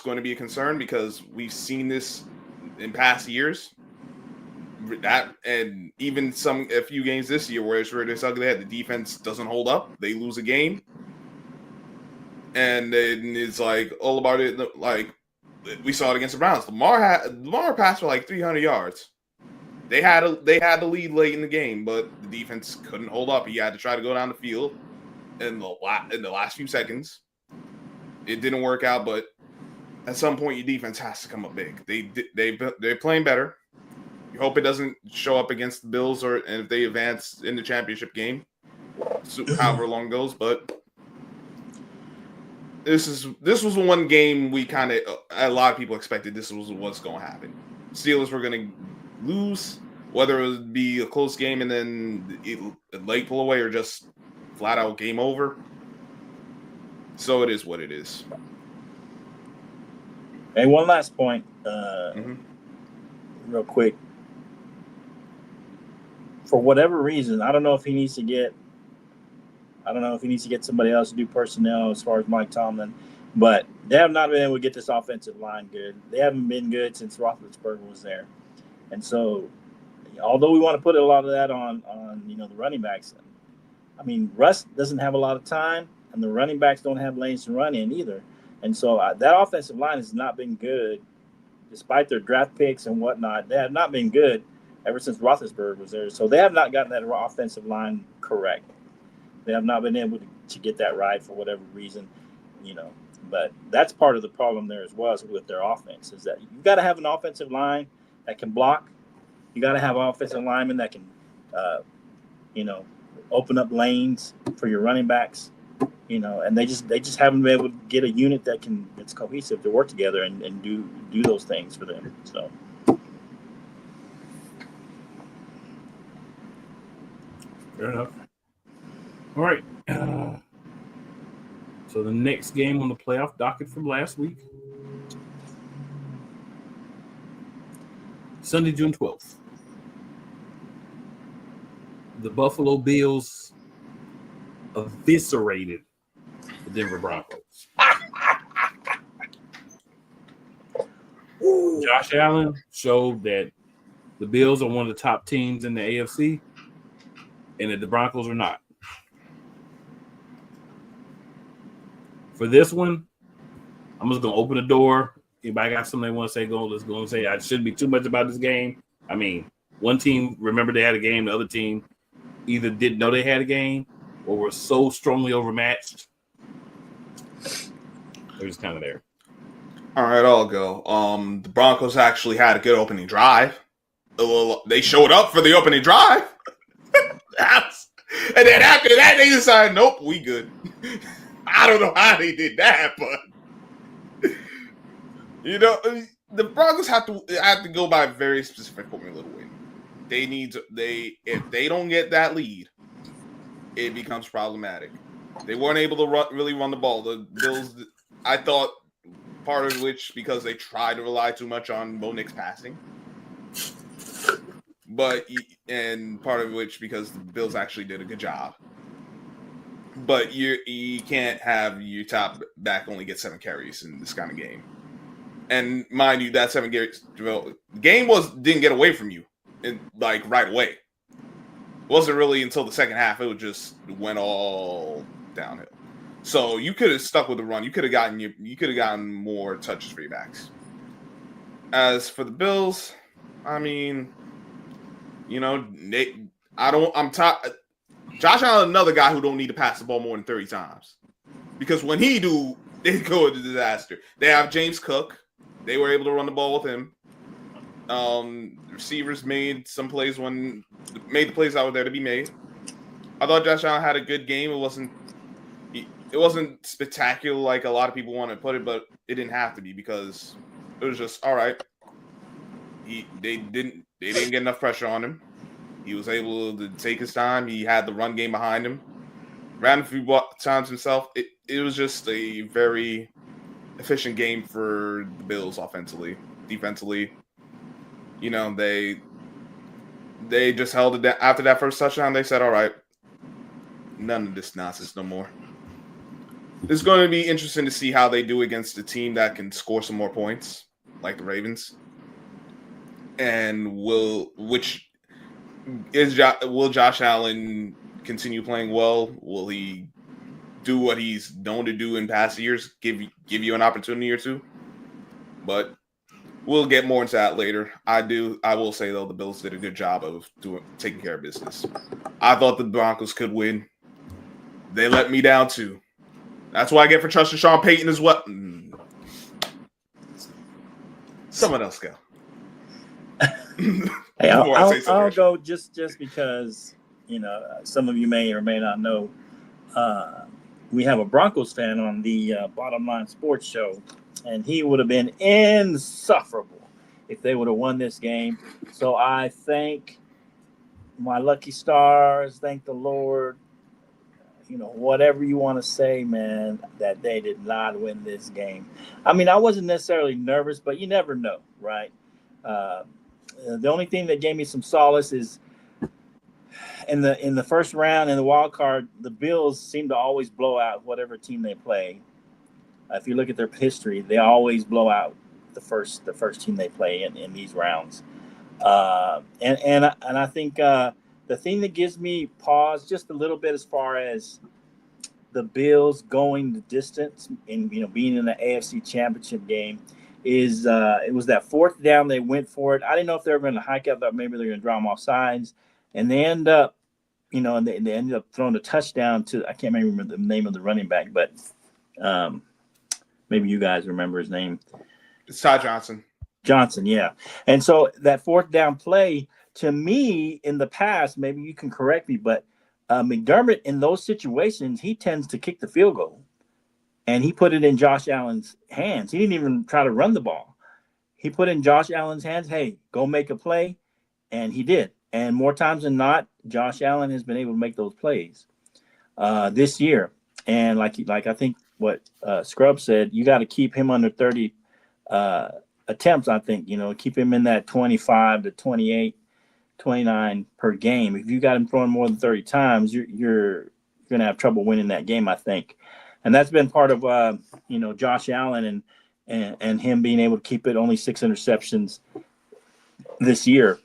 going to be a concern because we've seen this in past years. That and even a few games this year where it's really ugly. The defense doesn't hold up. They lose a game, and then it's like all about it. Like we saw it against the Browns. Lamar passed for like 300 yards. They had the lead late in the game, but the defense couldn't hold up. He had to try to go down the field in the last few seconds. It didn't work out, but at some point, your defense has to come up big. They're playing better. You hope it doesn't show up against the Bills and if they advance in the championship game, however long it goes. But this was one game a lot of people expected this was what's going to happen. Steelers were going to lose, whether it would be a close game and then a late pull away or just flat out game over. So it is what it is. And one last point, Mhm. real quick. For whatever reason, I don't know if he needs to get somebody else to do personnel as far as Mike Tomlin, but they have not been able to get this offensive line good. They haven't been good since Roethlisberger was there. And so, although we want to put a lot of that on the running backs, I mean, Russ doesn't have a lot of time, and the running backs don't have lanes to run in either. And so that offensive line has not been good, despite their draft picks and whatnot. They have not been good ever since Roethlisberger was there. So they have not gotten that offensive line correct. They have not been able to get that right for whatever reason, But that's part of the problem there as well with their offense is that you got to have an offensive line that can block. You got to have offensive linemen that can, open up lanes for your running backs. And they just haven't been able to get a unit that's cohesive to work together and do those things for them. So. Fair enough. All right. So the next game on the playoff docket from last week, Sunday, June 12th. The Buffalo Bills eviscerated the Denver Broncos. Josh Allen showed that the Bills are one of the top teams in the AFC and that the Broncos are not. For this one, I'm just going to open the door. Anybody got something they want to say, let's go and say. I shouldn't be too much about this game. I mean, one team remembered they had a game. The other team either didn't know they had a game or were so strongly overmatched. They're just kind of there. All right, I'll go. The Broncos actually had a good opening drive. They showed up for the opening drive. And then after that, they decided, nope, we good. I don't know how they did that, but the Broncos have to go by a very specific formula to win. If they don't get that lead, it becomes problematic. They weren't able to really run the ball. The Bills, I thought, part of which because they tried to rely too much on Bo Nix passing, and part of which because the Bills actually did a good job. But you can't have your top back only get 7 carries in this kind of game. And mind you, that 7 carries, the game didn't get away from you right away. It wasn't really until the second half. It just went all downhill. So you could have stuck with the run. You could have gotten more touches for your backs. As for the Bills, I mean, Josh Allen, another guy who don't need to pass the ball more than 30 times. Because when he do, they go into disaster. They have James Cook. They were able to run the ball with him. Receivers made the plays that were there to be made. I thought Josh Allen had a good game. It wasn't spectacular like a lot of people want to put it, but it didn't have to be because it was just all right. They didn't get enough pressure on him. He was able to take his time. He had the run game behind him. Ran a few times himself. It was just a very efficient game for the Bills offensively. Defensively, they just held it down. After that first touchdown, they said, all right, none of this nonsense no more. It's going to be interesting to see how they do against a team that can score some more points, like the Ravens. And will Josh Allen continue playing well? Will he do what he's known to do in past years? Give you an opportunity or two? But we'll get more into that later. I will say though, the Bills did a good job of taking care of business. I thought the Broncos could win. They let me down too. That's what I get for trusting Sean Payton as well. Someone else go. Hey, I'll go just because some of you may or may not know. We have a Broncos fan on the Bottom Line Sports Show, and he would have been insufferable if they would have won this game. So I thank my lucky stars. Thank the Lord. whatever you want to say, man, that they did not win this game. I mean, I wasn't necessarily nervous, but you never know, right? The only thing that gave me some solace is in the first round in the wild card, the Bills seem to always blow out whatever team they play. If you look at their history, they always blow out the first team they play in these rounds. And I think the thing that gives me pause just a little bit as far as the Bills going the distance and being in the AFC Championship game is it was that fourth down they went for it. I didn't know if they were going to hike up, that maybe they're going to draw them off sides, and they end up and they ended up throwing a touchdown to, I can't remember the name of the running back, but maybe you guys remember his name. It's Ty Johnson. Johnson, yeah. And so that fourth down play, to me, in the past, maybe you can correct me, but McDermott, in those situations, he tends to kick the field goal. And he put it in Josh Allen's hands. He didn't even try to run the ball. He put it in Josh Allen's hands, hey, go make a play. And he did. And more times than not, Josh Allen has been able to make those plays this year. And like I think what Scrub said, you got to keep him under 30 attempts, I think, keep him in that 25 to 28, 29 per game. If you got him throwing more than 30 times, you're going to have trouble winning that game, I think. And that's been part of, Josh Allen and him being able to keep it only 6 interceptions this year,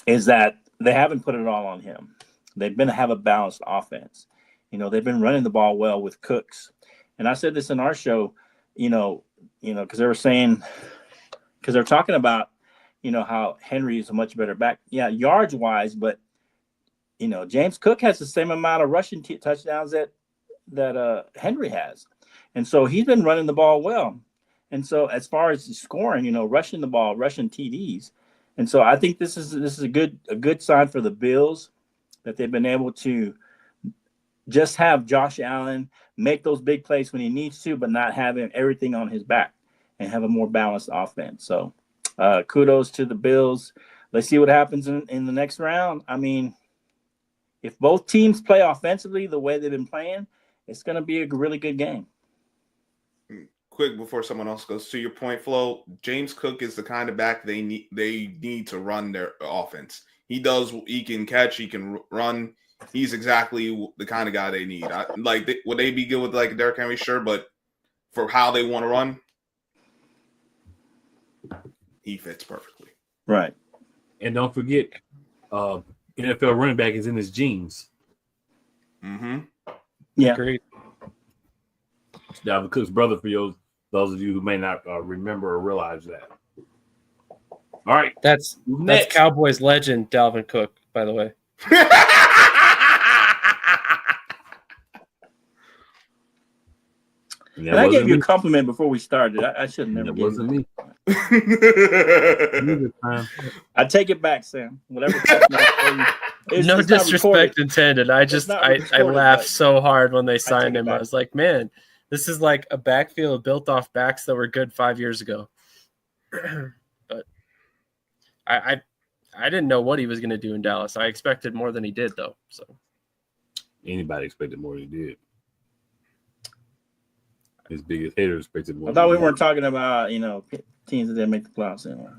is that they haven't put it all on him. They've been to have a balanced offense. They've been running the ball well with Cooks. And I said this in our show, because they were saying, because they're talking about, how Henry is a much better back, yards wise, but James Cook has the same amount of rushing touchdowns that Henry has, and so he's been running the ball well. And so as far as scoring, rushing the ball, rushing TDs, and so I think this is a good sign for the Bills that they've been able to just have Josh Allen make those big plays when he needs to, but not having everything on his back, and have a more balanced offense. So kudos to the Bills. Let's see what happens in the next round. I mean, if both teams play offensively the way they've been playing, it's going to be a really good game. Quick before someone else goes, to your point, Flo, James Cook is the kind of back they need to run their offense. He can catch, he can run. He's exactly the kind of guy they need. Would they be good with like Derrick Henry? Sure, but for how they want to run, he fits perfectly. Right. And don't forget, NFL running back is in his genes. Mm-hmm. Yeah. Great. Dalvin Cook's brother, for those of you who may not remember or realize that. All right. That's Next. Cowboys legend Dalvin Cook, by the way. And I gave you a compliment before we started. I should have never. That wasn't me. I take it back, Sam. Whatever. No disrespect intended. I laughed so hard when they signed him. I was like, man, this is like a backfield built off backs that were good 5 years ago. But I didn't know what he was going to do in Dallas. I expected more than he did, though. So anybody expected more than he did. His biggest hater expected more. I thought we weren't talking about teams that didn't make the playoffs anyway.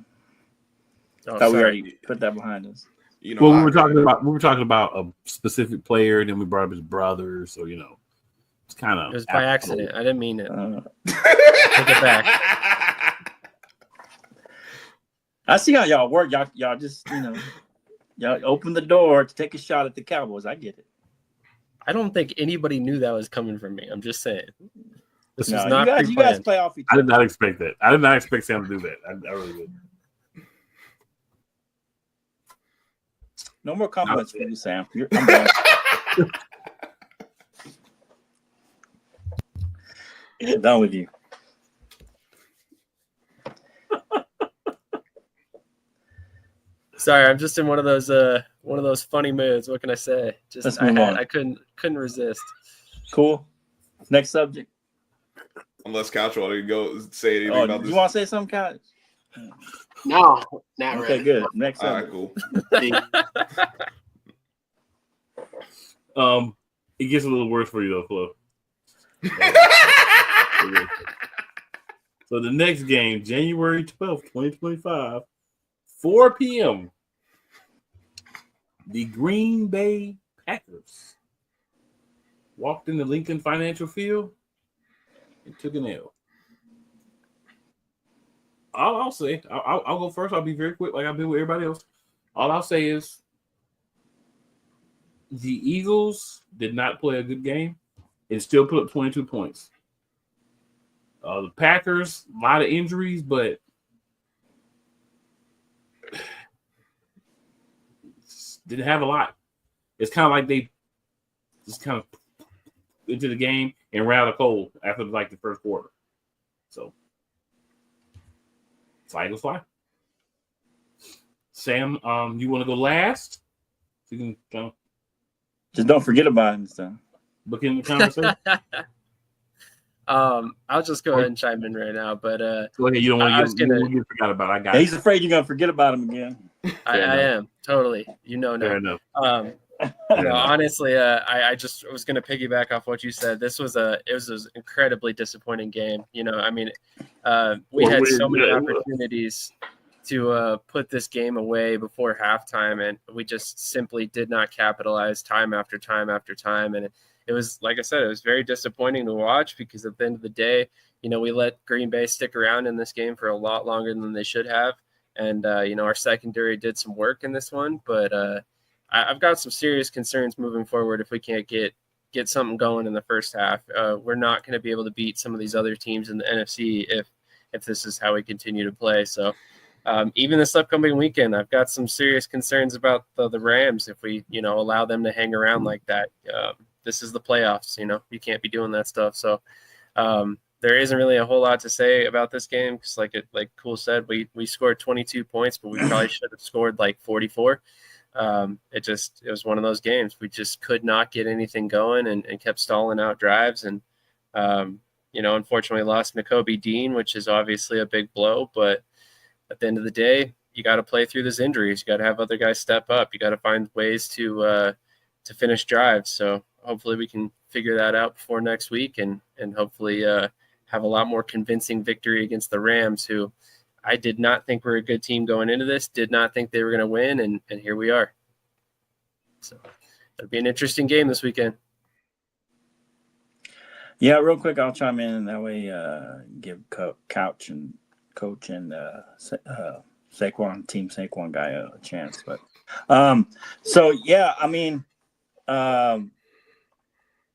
I thought we already put that behind us. Well, we were talking about a specific player, and then we brought up his brother. So it's kind of. It was by accident. I didn't mean it. Take it back. I see how y'all work. Y'all just y'all open the door to take a shot at the Cowboys. I get it. I don't think anybody knew that was coming from me. I'm just saying. This No, was not you guys play off each I other. did not expect that. I did not expect Sam to do that. I really didn't. No more compliments for you, Sam. I'm done. I'm done with you. Sorry, I'm just in one of those funny moods. What can I say? I couldn't resist. Cool. Next subject. Unless Couch wanted to go say anything about this. You want to say something, Couch? No, not really. Okay, good. Next All right, subject. cool. It gets a little worse for you though, Flo. So the next game, January 12th, 2025, 4 p.m. The Green Bay Packers walked into Lincoln Financial Field and took an L. All I'll say, I'll go first. I'll be very quick like I've been with everybody else. All I'll say is the Eagles did not play a good game and still put up 22 points. The Packers, a lot of injuries, but didn't have a lot. It's kind of like they just kind of into the game and ran out of cold after like the first quarter. So, Eagles fly. Sam, you want to go last? So you can just don't forget about him this time. Book in the conversation. I'll just go ahead and chime in right now. But go ahead. You don't want to get forgot about it. I got He's afraid you're gonna forget about him again. I am totally. Now. Fair enough. Honestly, I just was going to piggyback off what you said. It was an incredibly disappointing game. We had so many opportunities to put this game away before halftime, and we just simply did not capitalize time after time after time. And it was, like I said, it was very disappointing to watch because at the end of the day, we let Green Bay stick around in this game for a lot longer than they should have. And, our secondary did some work in this one, but I've got some serious concerns moving forward if we can't get something going in the first half. We're not going to be able to beat some of these other teams in the NFC if this is how we continue to play. So even this upcoming weekend, I've got some serious concerns about the Rams if we, allow them to hang around like that. This is the playoffs, you can't be doing that stuff. So there isn't really a whole lot to say about this game because like Cool said, we scored 22 points, but we probably should have scored like 44. It was one of those games. We just could not get anything going and kept stalling out drives. And, unfortunately lost Nakobe Dean, which is obviously a big blow, but at the end of the day, you got to play through those injuries. You got to have other guys step up. You got to find ways to finish drives. So hopefully we can figure that out before next week and hopefully, have a lot more convincing victory against the Rams, who I did not think were a good team going into this, did not think they were going to win, and here we are. So it'll be an interesting game this weekend. Yeah, real quick, I'll chime in, and that way give Couch and Coach and Saquon, Team Saquon guy a chance. But so yeah, I mean, I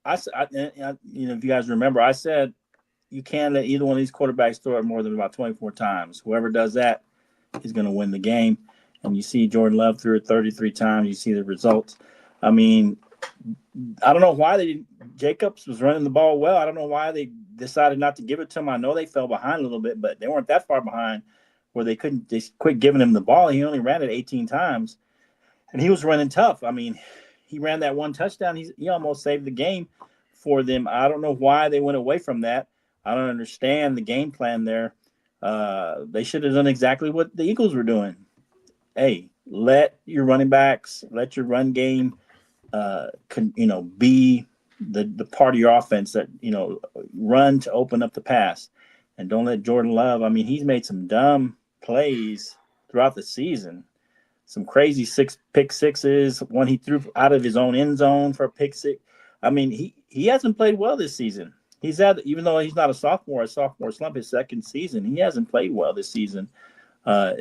if you guys remember, I said you can't let either one of these quarterbacks throw it more than about 24 times. Whoever does that is going to win the game. And you see Jordan Love threw it 33 times. You see the results. I mean, I don't know why Jacobs was running the ball well. I don't know why they decided not to give it to him. I know they fell behind a little bit, but they weren't that far behind where they quit giving him the ball. He only ran it 18 times, and he was running tough. I mean, he ran that one touchdown. He almost saved the game for them. I don't know why they went away from that. I don't understand the game plan there. They should have done exactly what the Eagles were doing. Hey, let your running backs, let your run game, be the part of your offense that, run to open up the pass. And don't let Jordan Love. I mean, he's made some dumb plays throughout the season. Some crazy pick sixes. One he threw out of his own end zone for a pick six. I mean, he hasn't played well this season. He's had, even though he's not a sophomore slump, his second season, he hasn't played well this season. At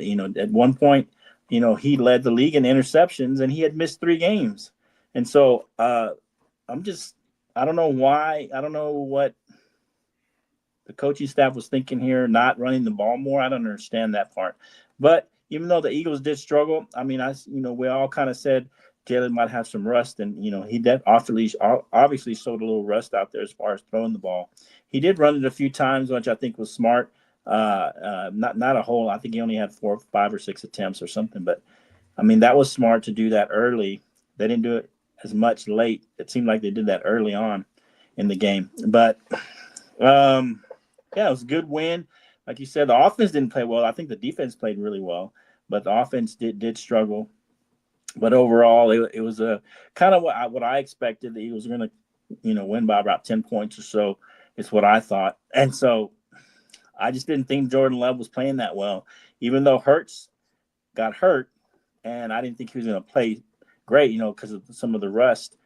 one point, he led the league in interceptions and he had missed 3 games. And so I don't know why. I don't know what the coaching staff was thinking here, not running the ball more. I don't understand that part. But even though the Eagles did struggle, I mean, we all kind of said Jalen might have some rust, and he obviously showed a little rust out there as far as throwing the ball. He did run it a few times, which I think was smart. Not a whole. I think he only had 4, 5, or 6 attempts or something. But I mean, that was smart to do that early. They didn't do it as much late. It seemed like they did that early on in the game. But it was a good win. Like you said, the offense didn't play well. I think the defense played really well, but the offense did struggle. But overall, it was a kind of what I expected. The Eagles were going to win by about 10 points or so. It's what I thought. And so I just didn't think Jordan Love was playing that well, even though Hurts got hurt, and I didn't think he was going to play great, because of some of the rust.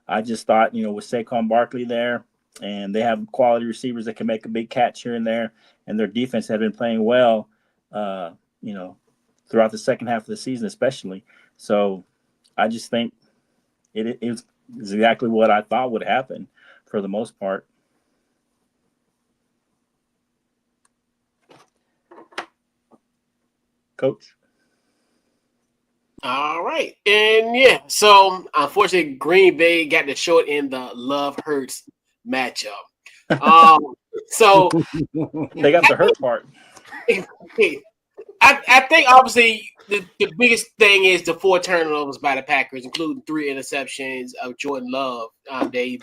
I just thought, with Saquon Barkley there, and they have quality receivers that can make a big catch here and there, and their defense had been playing well, throughout the second half of the season, especially. So I just think it is exactly what I thought would happen for the most part. Coach? All right. And yeah, so unfortunately, Green Bay got the short end the Love Hurts matchup. So They got the hurt part. I think obviously the biggest thing is the 4 turnovers by the Packers, including 3 interceptions of Jordan Love. Dave.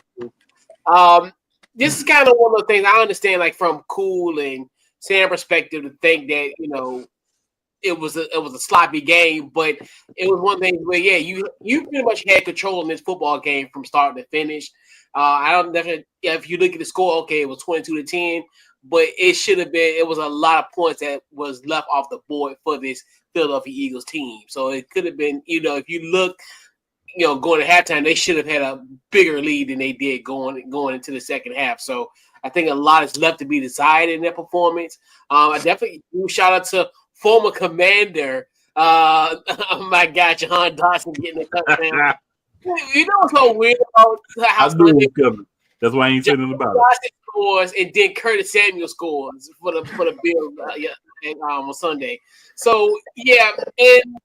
This is kind of one of the things I understand, like from Cool and Sam perspective, to think that it was a sloppy game, but it was one thing where you pretty much had control in this football game from start to finish. I don't definitely if you look at the score, okay, it was 22-10. But it should have been. It was a lot of points that was left off the board for this Philadelphia Eagles team. So it could have been. If you look, going to halftime, they should have had a bigger lead than they did going into the second half. So I think a lot is left to be decided in their performance. I definitely shout out to former Commander, my guy John Dawson getting a touchdown. You know what's so weird about how I knew it was coming. That's why I ain't saying nothing about it. Scores and then Curtis Samuel scores for the Bills on Sunday. So and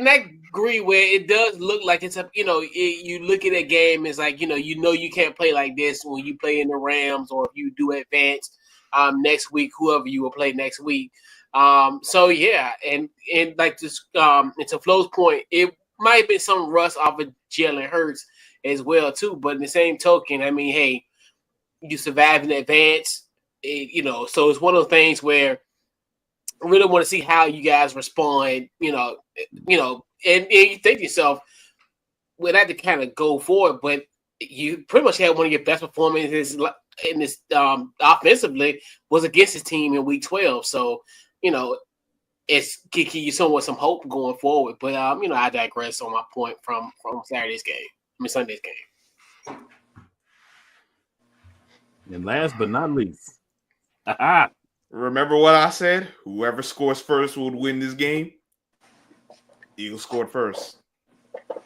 I agree where it does look like it's you look at a game, it's like you can't play like this when you play in the Rams, or if you do advance next week, whoever you will play next week. And like this and to Flo's point, it might have been some rust off of Jalen Hurts as well too. But in the same token, I mean, hey, you survive in advance, so it's one of those things where I really want to see how you guys respond, and you think to yourself, well, that to kind of go forward, but you pretty much had one of your best performances in this offensively was against his team in week 12. So, it's give you somewhat some hope going forward. But I digress on my point from Sunday's game. And last but not least, remember what I said? Whoever scores first would win this game. Eagles scored first.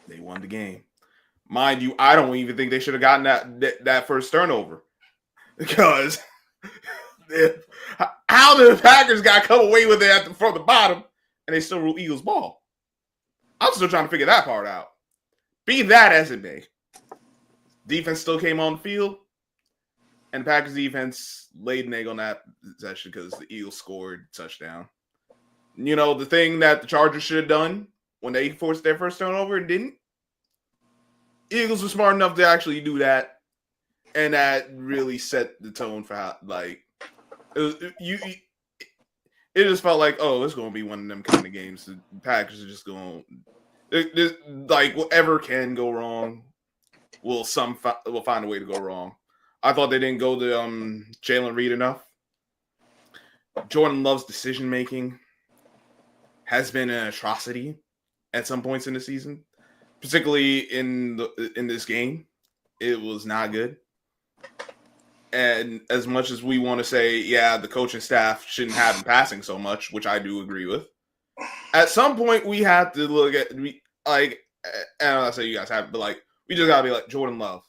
They won the game. Mind you, I don't even think they should have gotten that first turnover. Because how the Packers got come away with it from the bottom and they still rule Eagles ball? I'm still trying to figure that part out. Be that as it may. Defense still came on the field. And the Packers defense laid an egg on that possession because the Eagles scored a touchdown. The thing that the Chargers should have done when they forced their first turnover and didn't, Eagles were smart enough to actually do that. And that really set the tone for how, it just felt like, oh, it's going to be one of them kind of games. The Packers are just going to, whatever can go wrong, will find a way to go wrong. I thought they didn't go to Jalen Reed enough. Jordan Love's decision-making has been an atrocity at some points in the season, particularly in this game. It was not good. And as much as we want to say, yeah, the coaching staff shouldn't have him passing so much, which I do agree with, at some point we have to look at, and I'm not saying you guys have, but we just got to be like, Jordan Love,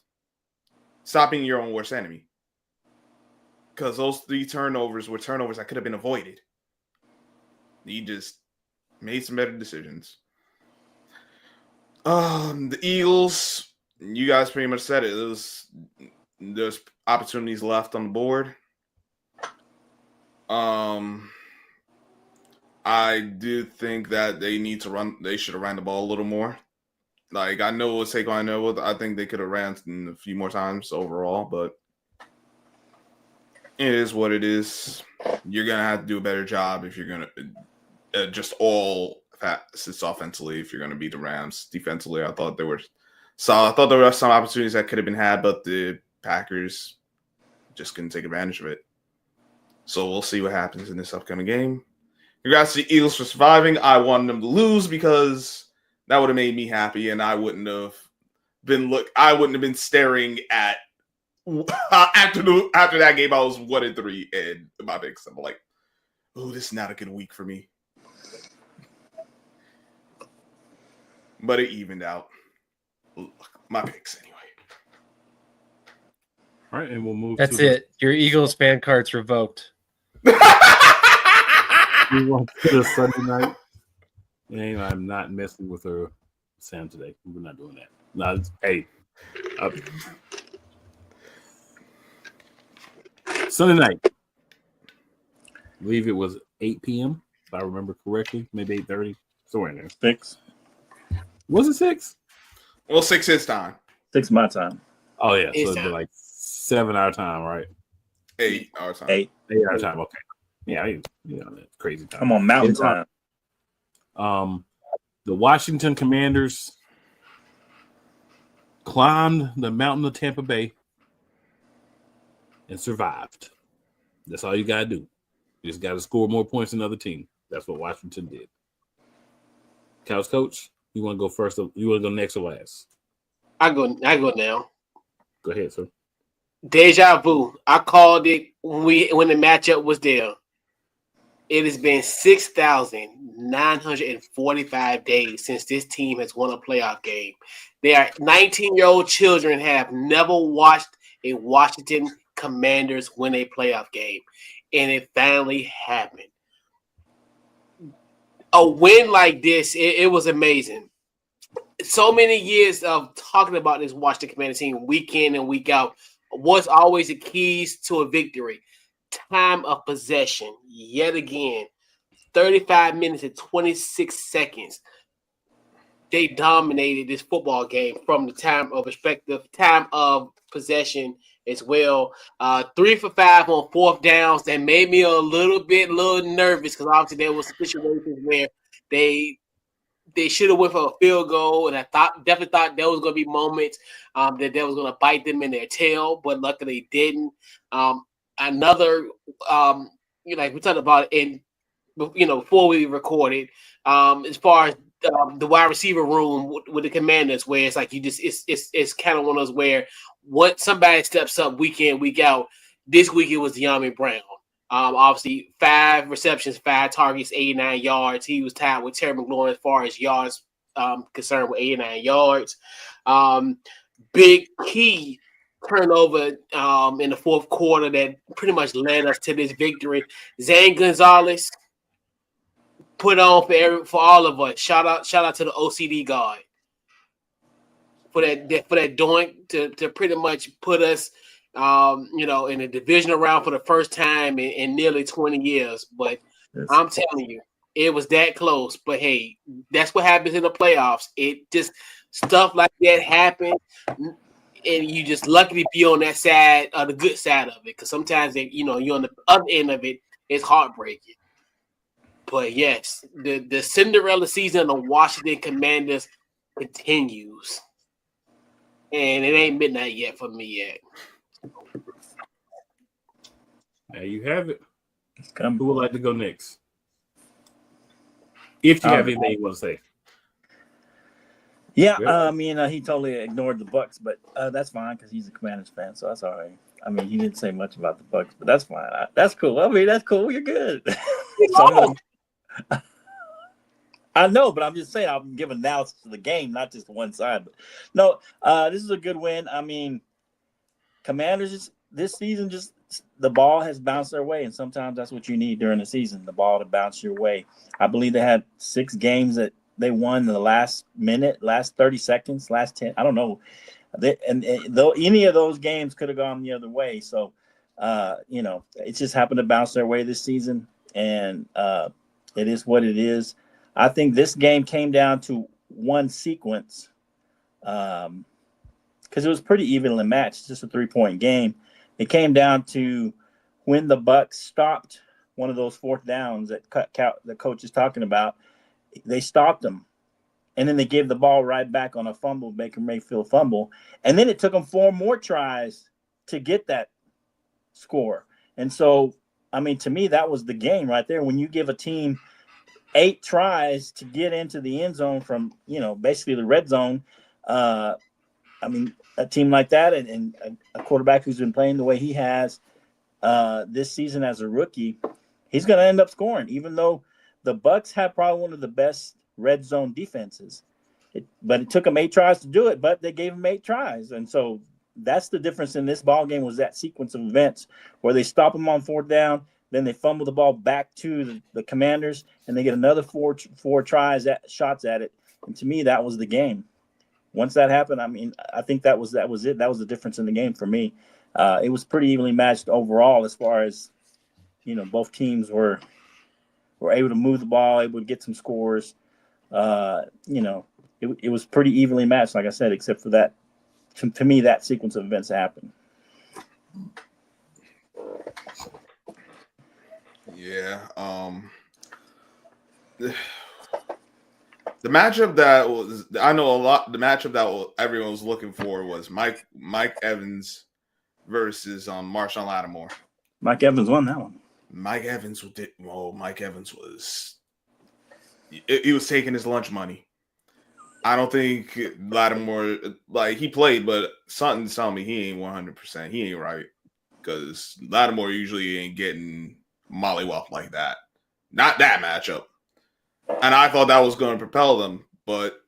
stop being your own worst enemy. Because those 3 turnovers were turnovers that could have been avoided. He just made some better decisions. The Eagles, you guys pretty much said it. There's opportunities left on the board. I do think that they should have ran the ball a little more. I know it was Saquon. I think they could have ran a few more times overall, but it is what it is. You're going to have to do a better job if you're going to just all facets offensively if you're going to beat the Rams. Defensively, I thought they were So I thought there were some opportunities that could have been had, but the Packers just couldn't take advantage of it. So we'll see what happens in this upcoming game. Congrats to the Eagles for surviving. I wanted them to lose because that would have made me happy, and I wouldn't have been staring at after that game. I was 1-3 in my picks. I'm like, oh, this is not a good week for me. But it evened out. My picks anyway. All right, and we'll move. That's it. Your Eagles fan card's revoked. We want to the Sunday night. And I'm not messing with her Sam today. We're not doing that. No, hey. Sunday night. I believe it was 8 p.m. if I remember correctly. Maybe 8:30. Somewhere in there. 6. Was it 6? Well, 6 his time. 6 my time. Oh yeah, It's so it'd be like 7 our time, right? 8 our time. 8. 8 our time. Okay. Yeah, that's crazy time. I'm on Mountain Time. The Washington Commanders climbed the mountain of Tampa Bay and survived. That's all you gotta do. You just gotta score more points than the other team. That's what Washington did. Couch Coach, you want to go first? You want to go next or last? I go now. Go ahead, sir. Deja vu. I called it when the matchup was there. It has been 6,945 days since this team has won a playoff game. Their 19-year-old children have never watched a Washington Commanders win a playoff game, and it finally happened. A win like this, it was amazing. So many years of talking about this Washington Commanders team week in and week out. What's always the keys to a victory? Time of possession. Yet again, 35 minutes and 26 seconds. They dominated this football game from the time of possession as well. 3 for 5 on 4th downs. That made me a little nervous because obviously there was situations where they should have went for a field goal, and I definitely thought there was going to be moments that was going to bite them in their tail, but luckily they didn't. Another, like we talked about it before we recorded, as far as the wide receiver room with the Commanders, where it's like it's kind of one of those where once somebody steps up week in, week out. This week it was De'Ami Brown. Obviously 5 receptions, 5 targets, 89 yards. He was tied with Terry McLaurin as far as yards concerned with 89 yards. Big key turnover in the 4th quarter that pretty much led us to this victory. Zane Gonzalez put on for all of us. Shout out to the OCD guard for that doink to pretty much put us in a divisional round for the first time in nearly 20 years. But I'm telling you, it was that close. But hey, that's what happens in the playoffs. It just stuff like that happens, and you just lucky to be on that side, the good side of it. Because sometimes you're on the other end of it, it's heartbreaking. But yes, the Cinderella season of the Washington Commanders continues, and it ain't midnight yet for me yet. There you have it. Who would like to go next? If you have anything you want to say. Yeah, he totally ignored the Bucks, but that's fine because he's a Commanders fan, so that's all right. I mean, he didn't say much about the Bucks, but that's fine. That's cool. I mean, that's cool. You're good. I know, but I'm just saying I'm giving analysis to the game, not just one side. But no, this is a good win. I mean, Commanders this season the ball has bounced their way, and sometimes that's what you need during the season, the ball to bounce your way. I believe they had 6 games that they won in the last minute, last 30 seconds, last 10. I don't know. Though any of those games could have gone the other way. So, it just happened to bounce their way this season, and it is what it is. I think this game came down to one sequence because it was pretty evenly matched, just a 3-point game. It came down to when the Bucks stopped one of those 4th downs that the coach is talking about. They stopped them, and then they gave the ball right back on a fumble, Baker Mayfield fumble, and then it took them 4 more tries to get that score. And so, I mean, to me, that was the game right there. When you give a team 8 tries to get into the end zone from, basically the red zone, I mean, a team like that and a quarterback who's been playing the way he has this season as a rookie, he's going to end up scoring, even though the Bucs have probably one of the best red zone defenses. But it took them 8 tries to do it, but they gave him 8 tries. And so that's the difference in this ball game, was that sequence of events where they stop them on 4th down, then they fumble the ball back to the Commanders, and they get another four shots at it. And to me, that was the game. Once that happened, I mean, I think that was it. That was the difference in the game for me. It was pretty evenly matched overall, as far as both teams were able to move the ball, able to get some scores. It was pretty evenly matched, like I said, except for that. To me, that sequence of events happened. Yeah. The matchup that was, I know a lot. The matchup that everyone was looking for was Mike Evans versus Marshawn Lattimore. Mike Evans won that one. Mike Evans was he was taking his lunch money. I don't think Lattimore, he played, but something's telling me he ain't 100%. He ain't right, because Lattimore usually ain't getting mollywop like that. Not that matchup. And I thought that was going to propel them, but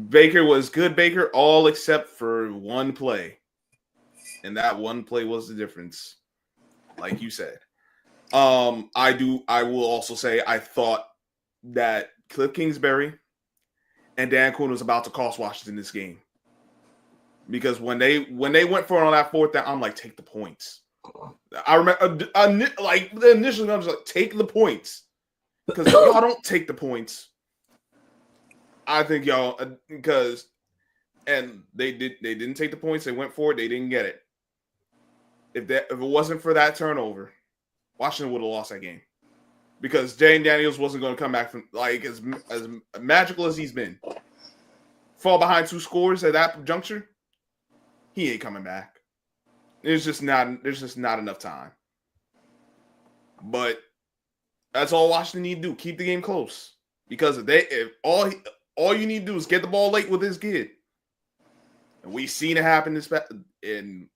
Baker was good. Baker, all except for one play, and that one play was the difference, like you said. I will also say I thought that Cliff Kingsbury and Dan Quinn was about to cost Washington this game, because when they went for it on that 4th down, I'm like, take the points. I remember the initial I was like, take the points, because if y'all don't take the points, I think y'all and they didn't take the points. They went for it. They didn't get it. If it wasn't for that turnover, Washington would have lost that game, because Jane Daniels wasn't going to come back from, as magical as he's been. Fall behind 2 scores at that juncture, he ain't coming back. There's just not enough time. But that's all Washington need to do. Keep the game close, because if all you need to do is get the ball late with this kid, and we've seen it happen and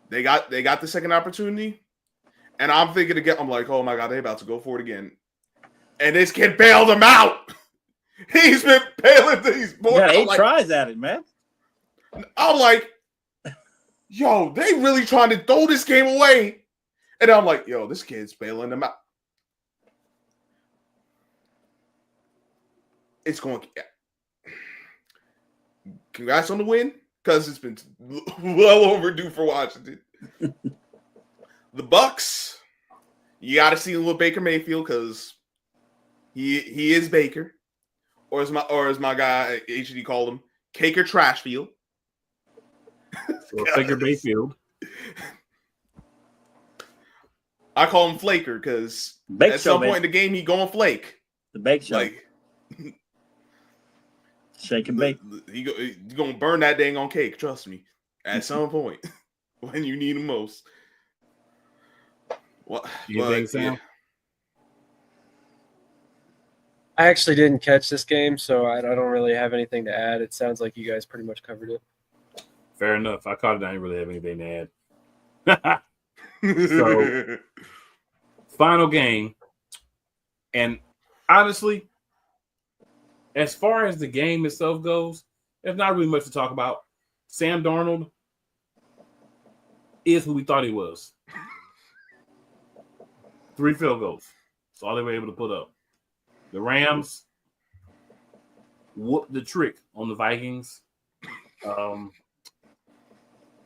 they got the second opportunity. And I'm thinking again, I'm like, oh my God, they about to go for it again. And this kid bailed him out. He's been bailing these boys. Got 8 tries at it, man. I'm like, yo, they really trying to throw this game away. And I'm like, yo, this kid's bailing them out. It's going. Congrats on the win, because it's been well overdue for Washington. The Bucs, you got to see a little Baker Mayfield, because he is Baker, or as my guy HD called him, Caker Trashfield. Or Baker Mayfield. I call him Flaker, because at some point in the game he going flake. The Bake Show. Shake and bake. He gonna burn that dang on cake. Trust me. At some point, when you need him most. What you think, Sam? Yeah. I actually didn't catch this game, so I don't really have anything to add. It sounds like you guys pretty much covered it. Fair enough. I caught it. I didn't really have anything to add. So, final game. And honestly, as far as the game itself goes, there's not really much to talk about. Sam Darnold is who we thought he was. 3 field goals. That's all they were able to put up. The Rams whooped the trick on the Vikings.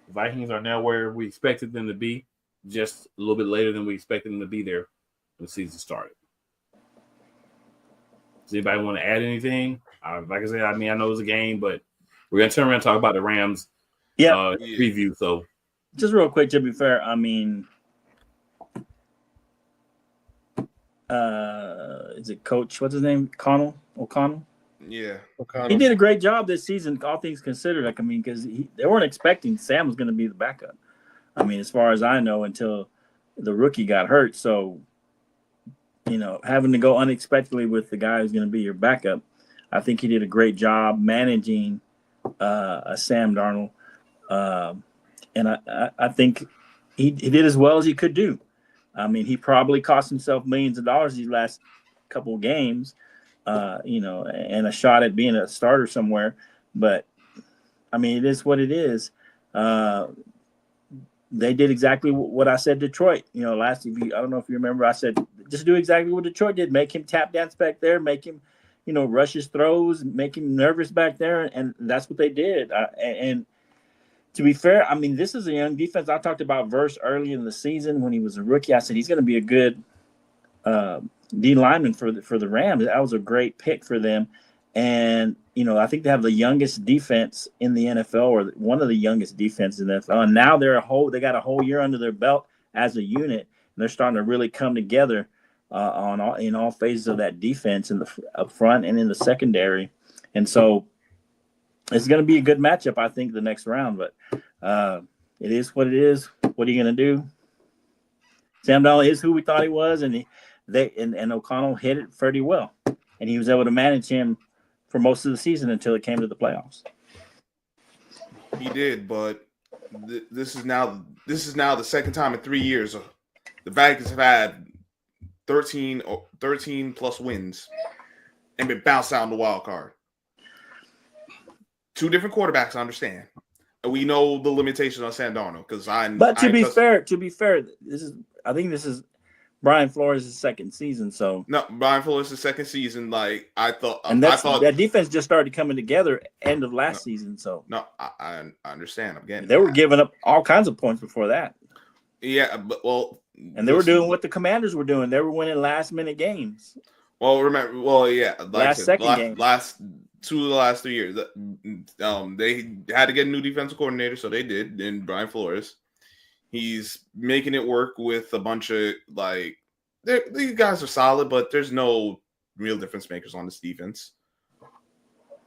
Vikings are now where we expected them to be, just a little bit later than we expected them to be there when the season started. Does anybody want to add anything? Like I said, I know it was a game, but we're going to turn around and talk about the Rams preview. So, just real quick, to be fair, I mean, is it Coach? What's his name? O'Connell? Yeah. O'Connell. He did a great job this season, all things considered. Like, I mean, because they weren't expecting Sam was going to be the backup. I mean, as far as I know, until the rookie got hurt. So, having to go unexpectedly with the guy who's going to be your backup, I think he did a great job managing a Sam Darnold. And I think he did as well as he could do. I mean, he probably cost himself millions of dollars these last couple of games, and a shot at being a starter somewhere. But, I mean, it is what it is. They did exactly what I said Detroit. I don't know if you remember, I said just do exactly what Detroit did. Make him tap dance back there, make him, rush his throws, make him nervous back there, and that's what they did. And to be fair, I mean, this is a young defense. I talked about Verse early in the season when he was a rookie. I said he's going to be a good D lineman for the Rams. That was a great pick for them. And, I think they have the youngest defense in the NFL, or one of the youngest defenses in the NFL. And now they got a whole year under their belt as a unit. And they're starting to really come together in all phases of that defense, in the up front and in the secondary. And so it's going to be a good matchup, I think, the next round. But it is what it is. What are you going to do? Sam Darnold is who we thought he was, and O'Connell hit it pretty well. And he was able to manage him for most of the season until it came to the playoffs. He did, but this is now the second time in 3 years the Vikings have had 13 plus wins and been bounced out in the wild card. 2 different quarterbacks, I understand. And we know the limitations on Sam Darnold to be fair, I think this is Brian Flores' second season. So no, Brian Flores' second season. Like I thought that defense just started coming together end of last season. So no, I understand. I'm getting they were giving up all kinds of points before that. Yeah, but and they were doing what the Commanders were doing. They were winning last minute games. Well, remember, last 2 of the last 3 years, they had to get a new defensive coordinator, so they did. And Brian Flores, he's making it work with a bunch of these guys are solid, but there's no real difference makers on this defense.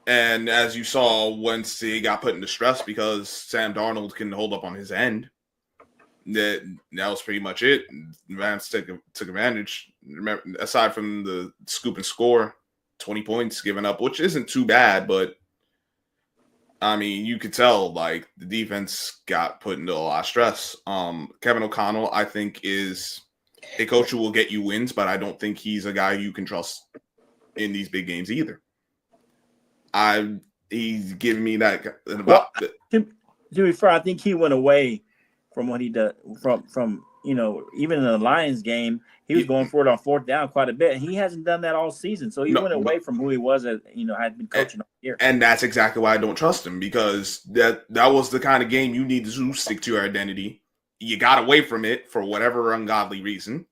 And as you saw, once he got put into stress because Sam Darnold can hold up on his end, that was pretty much it. Rams took advantage. Remember, aside from the scoop and score, 20 points given up, which isn't too bad, but I mean, you could tell the defense got put into a lot of stress. Kevin O'Connell, I think, is a coach who will get you wins, but I don't think he's a guy you can trust in these big games either. He's giving me that. To be fair, I think he went away from what he does from even in the Lions game, he was going for it on 4th down quite a bit. He hasn't done that all season, so he went away from who he was, had been coaching all year. And that's exactly why I don't trust him, because that was the kind of game you need to stick to your identity. You got away from it for whatever ungodly reason.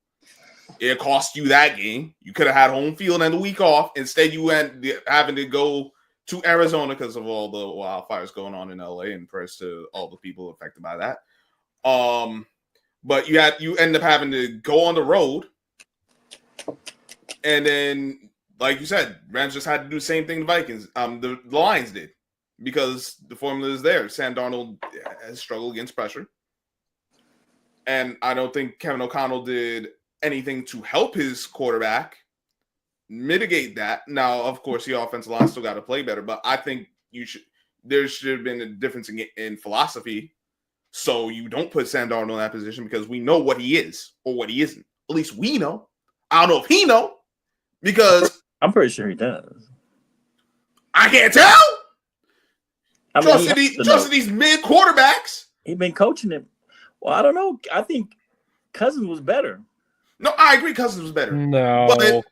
It cost you that game. You could have had home field and the week off. Instead, you went having to go to Arizona because of all the wildfires going on in LA, and prayers to all the people affected by that. But you end up having to go on the road, and then, like you said, Rams just had to do the same thing the Vikings, the Lions did, because the formula is there. Sam Darnold has struggled against pressure, and I don't think Kevin O'Connell did anything to help his quarterback mitigate that. Now, of course, the offensive line still got to play better, but I think there should have been a difference in philosophy. So you don't put Sam Darnold in that position, because we know what he is or what he isn't. At least we know. I don't know if he know, because I'm pretty sure he does. I can't tell. Trusting these mid quarterbacks. He's been coaching him. Well, I don't know. I think Cousins was better. No, I agree. Cousins was better. No. But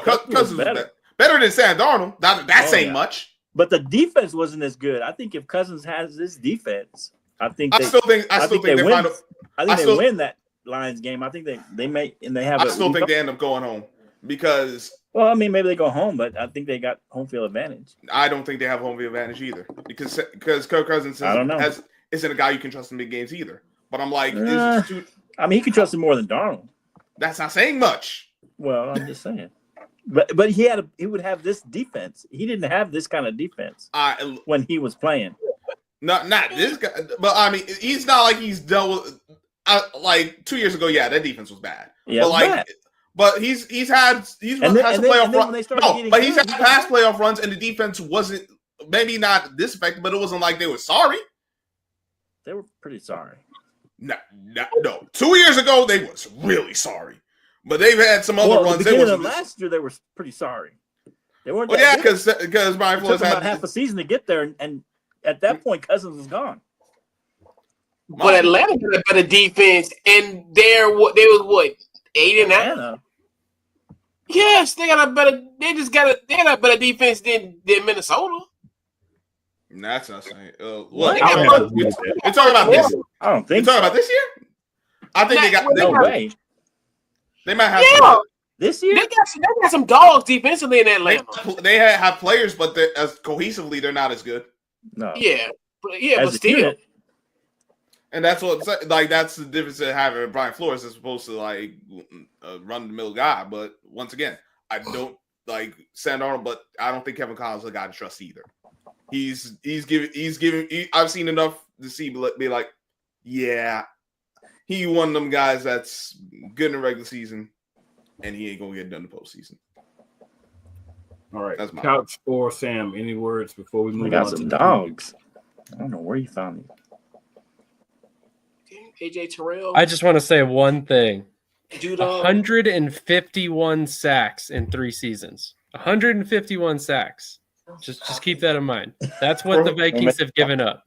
Cousins was better than Sam Darnold. That's saying much. But the defense wasn't as good. I think if Cousins has this defense, I think they win that Lions game. I think they may, and they have. I still think they end up going home, because. Well, I mean, maybe they go home, but I think they got home field advantage. I don't think they have home field advantage either, because Kirk Cousins isn't a guy you can trust in big games either. But I'm like, I mean, he can trust him more than Darnold. That's not saying much. Well, I'm just saying. But he would have this defense. He didn't have this kind of defense when he was playing. Not this guy, but I mean, he's not like he's dealt with. Like 2 years ago, yeah, that defense was bad. Yeah, but like, bad. But he's had playoff runs. No, but he's had past playoff runs, and the defense wasn't maybe not this effective, but it wasn't like they were sorry. They were pretty sorry. No. 2 years ago, they was really sorry. But they've had some other runs. At the beginning of last year, they were pretty sorry. They weren't. Well, yeah, because Brian Flores had about half a season to get there, and at that point, Cousins was gone. But Atlanta had a better defense, and they was what 8-9. Yes, they got a better. They had a better defense than Minnesota. That's not saying. What? You're talking about this? I don't think. You're talking about this year? I think they got no way. They might have this year. They got some dogs defensively in Atlanta. They have players, but as cohesively, they're not as good. No. Yeah, but still. Unit. And that's what that's the difference in having Brian Flores as opposed to like run the mill guy. But once again, I don't like Sam Darnold, but I don't think Kevin Collins is a guy to trust either. He's giving. I've seen enough to see be like, yeah. He one of them guys that's good in the regular season, and he ain't gonna get done in the postseason. All right, that's my Couch or Sam. Any words before we move on? Got some dogs. I don't know where you found me. AJ Terrell. I just want to say one thing. 151 sacks in 3 seasons. 151 sacks. Just keep that in mind. That's what the Vikings have given up.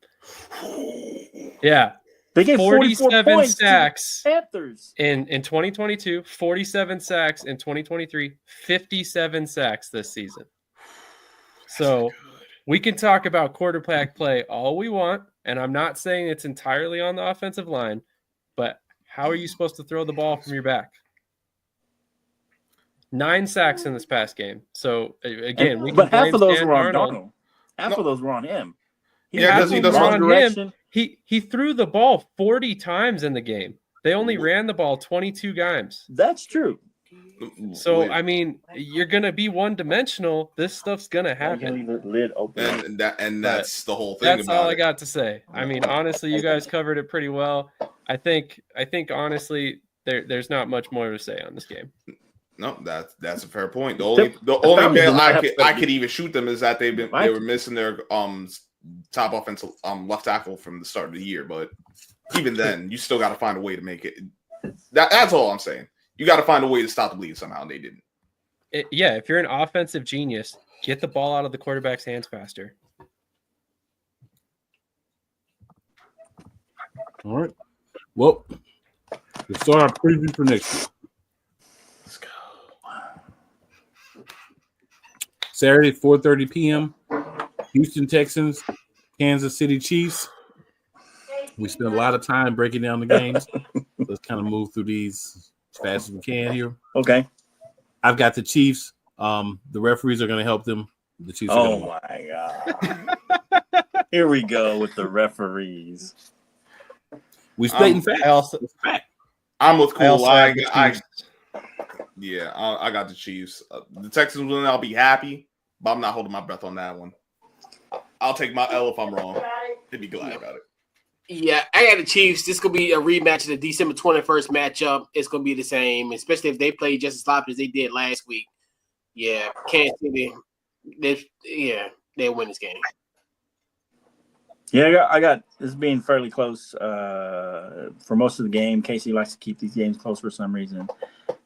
Yeah. They gave 47 sacks Panthers in 2022, 47 sacks in 2023, 57 sacks this season. So we can talk about quarterback play all we want, and I'm not saying it's entirely on the offensive line, but how are you supposed to throw the ball from your back? 9 sacks in this past game. So again, but half of those were on Darnold. Half of those were on him. Because he doesn't run direction. He threw the ball 40 times in the game. They only ran the ball 22 times. That's true. So I mean, you're gonna be one-dimensional. This stuff's gonna happen. Leave the lid open. And that's the whole thing. That's all I got to say. I mean, honestly, you guys covered it pretty well. I think honestly, there's not much more to say on this game. No, that's a fair point. The only bail I could even shoot them is that they were missing their top offensive left tackle from the start of the year. But even then, you still got to find a way to make it. That's all I'm saying. You got to find a way to stop the bleed somehow, and they didn't. If you're an offensive genius, get the ball out of the quarterback's hands faster. All right. Well, we'll start our preview for next year. Let's go. Saturday, 4:30 p.m. Houston Texans, Kansas City Chiefs. We spent a lot of time breaking down the games. Let's kind of move through these as fast as we can here. Okay. I've got the Chiefs. The referees are going to help them. The Chiefs. Oh my God! Here we go with the referees. We stating facts. I'm with cool. I got the Chiefs. The Texans will I'll be happy, but I'm not holding my breath on that one. I'll take my L if I'm wrong. They'd be glad about it. Yeah, I got the Chiefs. This could be a rematch of the December 21st matchup. It's going to be the same, especially if they play just as sloppy as they did last week. Yeah, Kansas City. They'll win this game. Yeah, I got this being fairly close for most of the game. Casey likes to keep these games close for some reason,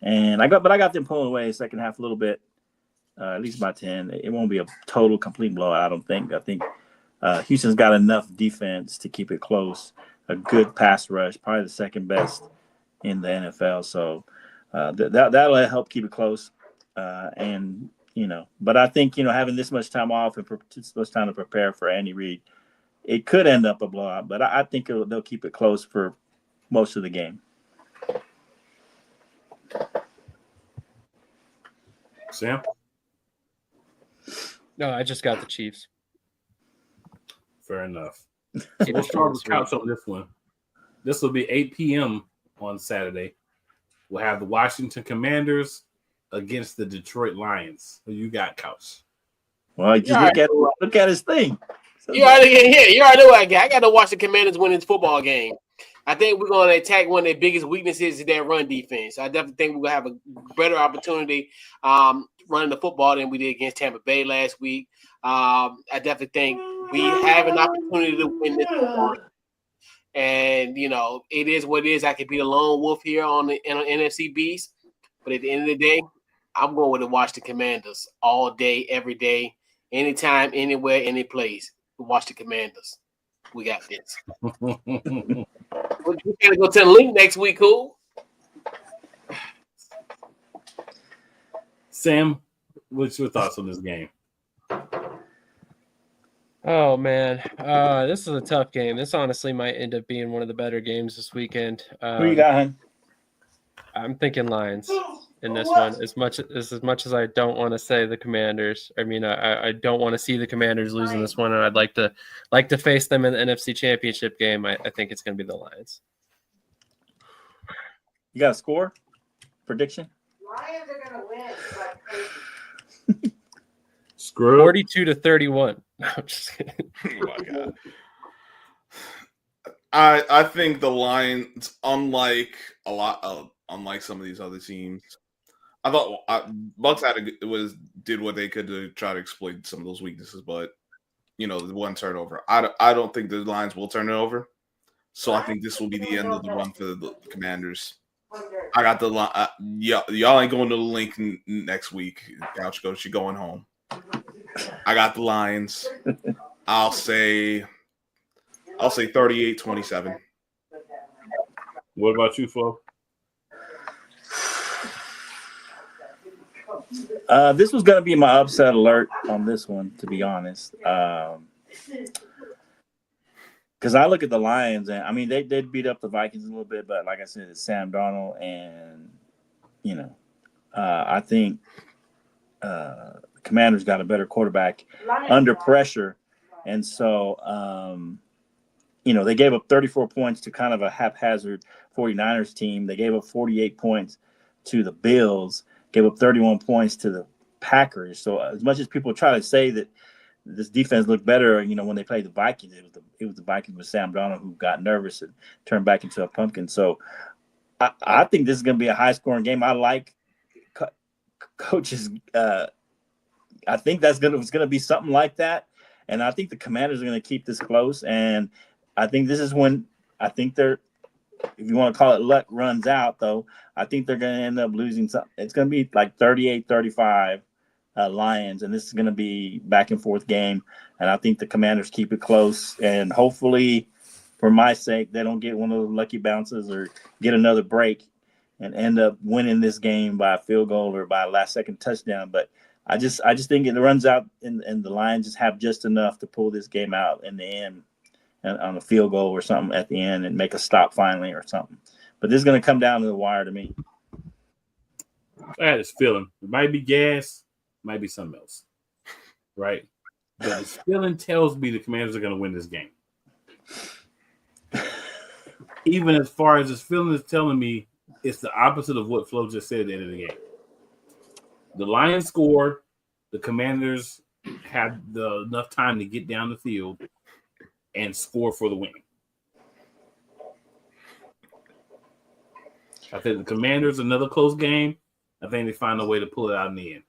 and I got them pulling away second half a little bit, at least by 10. It won't be a total complete blowout, I don't think. I think Houston's got enough defense to keep it close. A good pass rush, probably the second best in the NFL. So that'll help keep it close. But I think having this much time off and this much time to prepare for Andy Reid, it could end up a blowout, but I think they'll keep it close for most of the game. Sam? No, I just got the Chiefs. Fair enough. So we'll start with Couch on this one. This will be 8 p.m. on Saturday. We'll have the Washington Commanders against the Detroit Lions. Who you got, Couch? Well, just look at his thing. You already know what I got. I got to watch the Commanders win this football game. I think we're going to attack one of their biggest weaknesses is their run defense. I definitely think we're going to have a better opportunity running the football than we did against Tampa Bay last week. I definitely think we have an opportunity to win this football. And, it is what it is. I could be the lone wolf here on NFC Beast. But at the end of the day, I'm going to watch the Commanders all day, every day, anytime, anywhere, any place. Watch the Commanders. We got this. We gotta go to the link next week, cool? Sam, what's your thoughts on this game? Oh man, this is a tough game. This honestly might end up being one of the better games this weekend. Who you got, hon? I'm thinking Lions in this one. As much as I don't want to say the Commanders. I mean, I don't want to see the Commanders losing this one, and I'd like to face them in the NFC Championship game. I think it's going to be the Lions. You got a score prediction? Lions are going to win. Screw 42-31. No, I'm just kidding. Oh my God. I think the Lions, unlike some of these other teams, I thought Bucks did what they could to try to exploit some of those weaknesses, but the one turnover. I don't think the Lions will turn it over, so I think this will be the end of the run for the Commanders. I got the y'all ain't going to the link next week. Couch Coach, you're going home. I got the Lions. I'll say 38-27. What about you, Flo? This was going to be my upset alert on this one, to be honest. Because I look at the Lions, and I mean they beat up the Vikings a little bit, but like I said, it's Sam Darnold, and I think the Commanders got a better quarterback under pressure, and so they gave up 34 points to kind of a haphazard 49ers team. They gave up 48 points to the Bills, gave up 31 points to the Packers. So as much as people try to say that this defense looked better, when they played the Vikings, it was the Vikings with Sam Darnold who got nervous and turned back into a pumpkin. So I think this is going to be a high-scoring game. I like coaches. I think it's going to be something like that, and I think the Commanders are going to keep this close. And I think this is when if you want to call it luck, runs out, though. I think they're going to end up losing something. It's going to be like 38-35 Lions, and this is going to be back and forth game. And I think the Commanders keep it close. And hopefully, for my sake, they don't get one of those lucky bounces or get another break and end up winning this game by a field goal or by a last-second touchdown. But I just think it runs out, and the Lions just have just enough to pull this game out in the end. And on a field goal or something at the end and make a stop finally or something. But this is going to come down to the wire to me. I had this feeling. It might be gas, might be something else. Right? But this feeling tells me the Commanders are going to win this game. Even as far as this feeling is telling me, it's the opposite of what Flo just said at the end of the game. The Lions score. The Commanders had enough time to get down the field and score for the win. I think the Commanders, another close game. I think they find a way to pull it out in the end.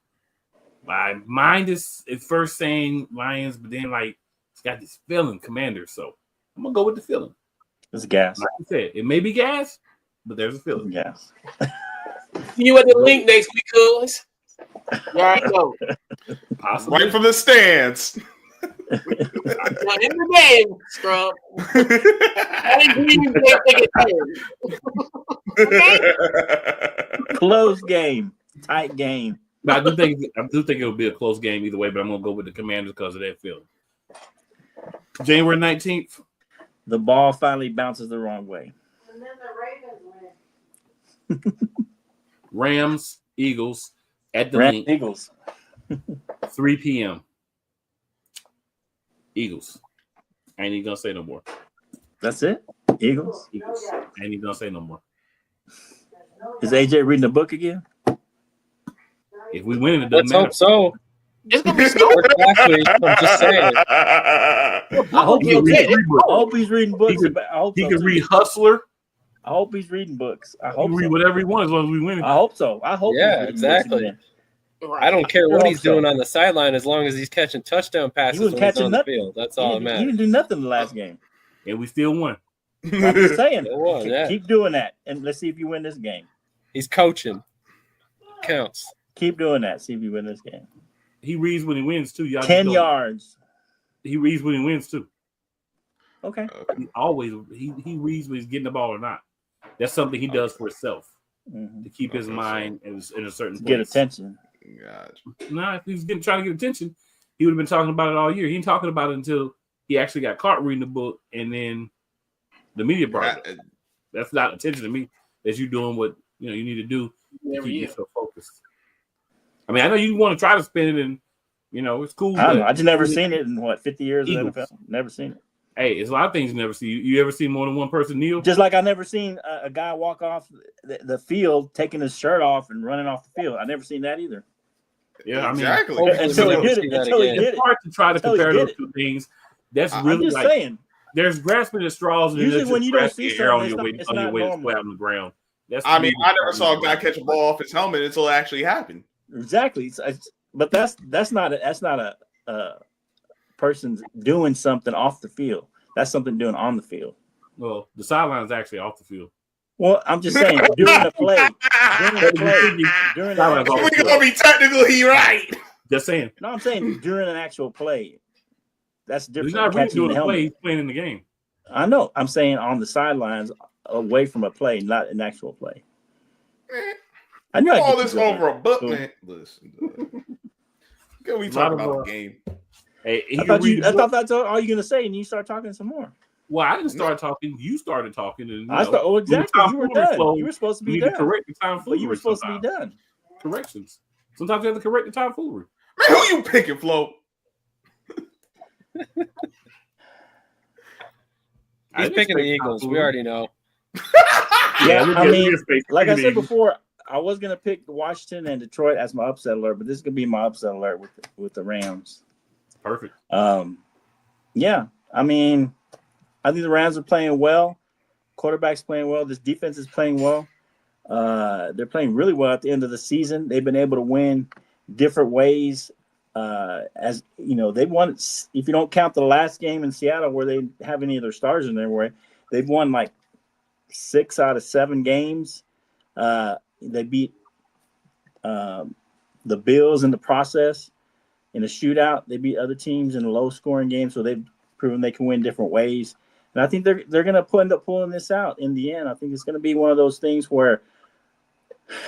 My mind is at first saying Lions, but then it's got this feeling, Commanders. So I'm gonna go with the feeling. It's gas. Like I said, it may be gas, but there's a feeling. Gas. See you at the link next week, cuz. All right, go. Possibly. Right from the stands. In the game, scrub. Close game, tight game. But I do think it'll be a close game either way. But I'm gonna go with the Commanders because of that feeling. January 19th. The ball finally bounces the wrong way. And then the Ravens win. Rams, Eagles at the Rams, link. Eagles. 3 p.m. Eagles. I ain't even gonna say no more. That's it? Eagles? Eagles. I ain't even gonna say no more. Is AJ reading the book again? If we win, it doesn't Let's matter. hope so. It's gonna be snowing. Exactly. I'm just saying. I hope He he's can read reading. three books. I hope he's reading books. could- I hope He so can too. read Hustler. I hope he's reading books. I He hope can read so. whatever he wants as long as we win. I hope so. I hope. Yeah, he's reading exactly. books again. I don't care I what hope he's doing so. on the sideline as long as he's catching touchdown passes He was when he's catching on the nothing. field. That's He all that didn't, he matters. didn't do nothing in the last game. And we still won. I'm just saying. It was, yeah. Keep doing that, and let's see if you win this game. He's coaching. Counts. Keep doing that. See if you win this game. He reads when he wins too. Y'all 10 just don't- yards. He reads when he wins too. Okay. He always he reads when he's getting the ball or not. That's something he does for himself Mhm. to keep his Okay, mind in a certain place. Get attention. Gotcha. Nah, if he was trying to get attention, he would have been talking about it all year. He ain't talking about it until he actually got caught reading the book, and then the media brought it up. That's not attention to me. That's you doing what you need to do to Every keep year. yourself focused. I mean, I know you want to try to spin it, and it's cool. I don't but- know. I just never seen it in 50 years of Eagles. NFL. Never seen it. Hey, it's a lot of things you never see. You ever see more than one person kneel? Just like I never seen a guy walk off the field, taking his shirt off and running off the field. I never seen that either. Yeah, I mean, Exactly. Hopefully Until we he never did see it. that Until he again. did it's it. hard to try to Until he compare did those it. two things. That's I'm really just like saying. there's grasping at straws, and Usually then when you don't see air on something, your it's way not- it's on your not way to normal. slap on the ground. That's I mean, the I never saw a guy catch a ball off his helmet until it actually happened. Exactly. But that's not a person's doing something off the field. That's something doing on the field. Well, the sideline is actually off the field. Well, I'm just saying during the play, during the Sideline is actual off We the field. gonna be technical, he right. Just saying. No, I'm saying during an actual play. That's He's different. not really Catching doing the the play. helmet. He's playing in the game. I know. I'm saying on the sidelines, away from a play, not an actual play. I knew All I'd get this you going. over a book, Cool. man. Listen, can we A talk lot of, about the game? Hey, he I can thought, read the I book. thought that's all you're gonna say, and you start talking some more. Well, I didn't start talking. You started talking, and Exactly. when You were the done. flow, You were supposed to you be need to done. correct the time But you were foolery supposed to be sometimes. done. Corrections. Sometimes you have to correct the time foolery. Man, who you picking, Flo? I He's didn't picking the expect Eagles. We tomfoolery. already know. Yeah, look I at- mean, look at his face. like I Look at said his before, I was gonna pick Washington and Detroit as my upset alert, but this could be my upset alert with the Rams. Perfect. Yeah, I mean, I think the Rams are playing well. Quarterback's playing well. This defense is playing well. They're playing really well at the end of the season. They've been able to win different ways. As you know, they won. If you don't count the last game in Seattle where they have any of their stars in their way, they've won like 6 out of 7 games. They beat the Bills in the process in a shootout. They beat other teams in a low-scoring game, so they've proven they can win different ways. And I think they're going to end up pulling this out in the end. I think it's going to be one of those things where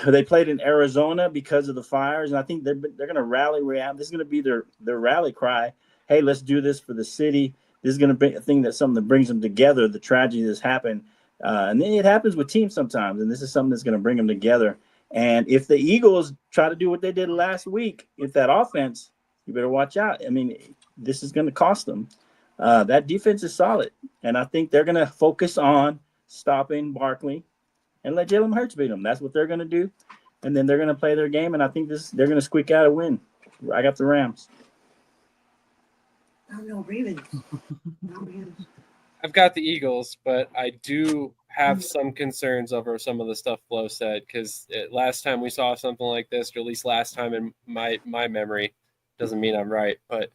they played in Arizona because of the fires, and I think they're going to rally around. This is going to be their rally cry. Hey, let's do this for the city. This is going to be a thing something that brings them together. The tragedy that's happened, and then it happens with teams sometimes, and this is something that's going to bring them together. And if the Eagles try to do what they did last week, if that offense, you better watch out. I mean, this is going to cost them. That defense is solid, and I think they're going to focus on stopping Barkley and let Jalen Hurts beat them. That's what they're going to do, and then they're going to play their game, and I think they're going to squeak out a win. I got the Rams. Oh, no, Ravens. No, Ravens. I've got the Eagles, but I do have some concerns over some of the stuff Flo said because last time we saw something like this, or at least last time in my memory, doesn't mean I'm right, but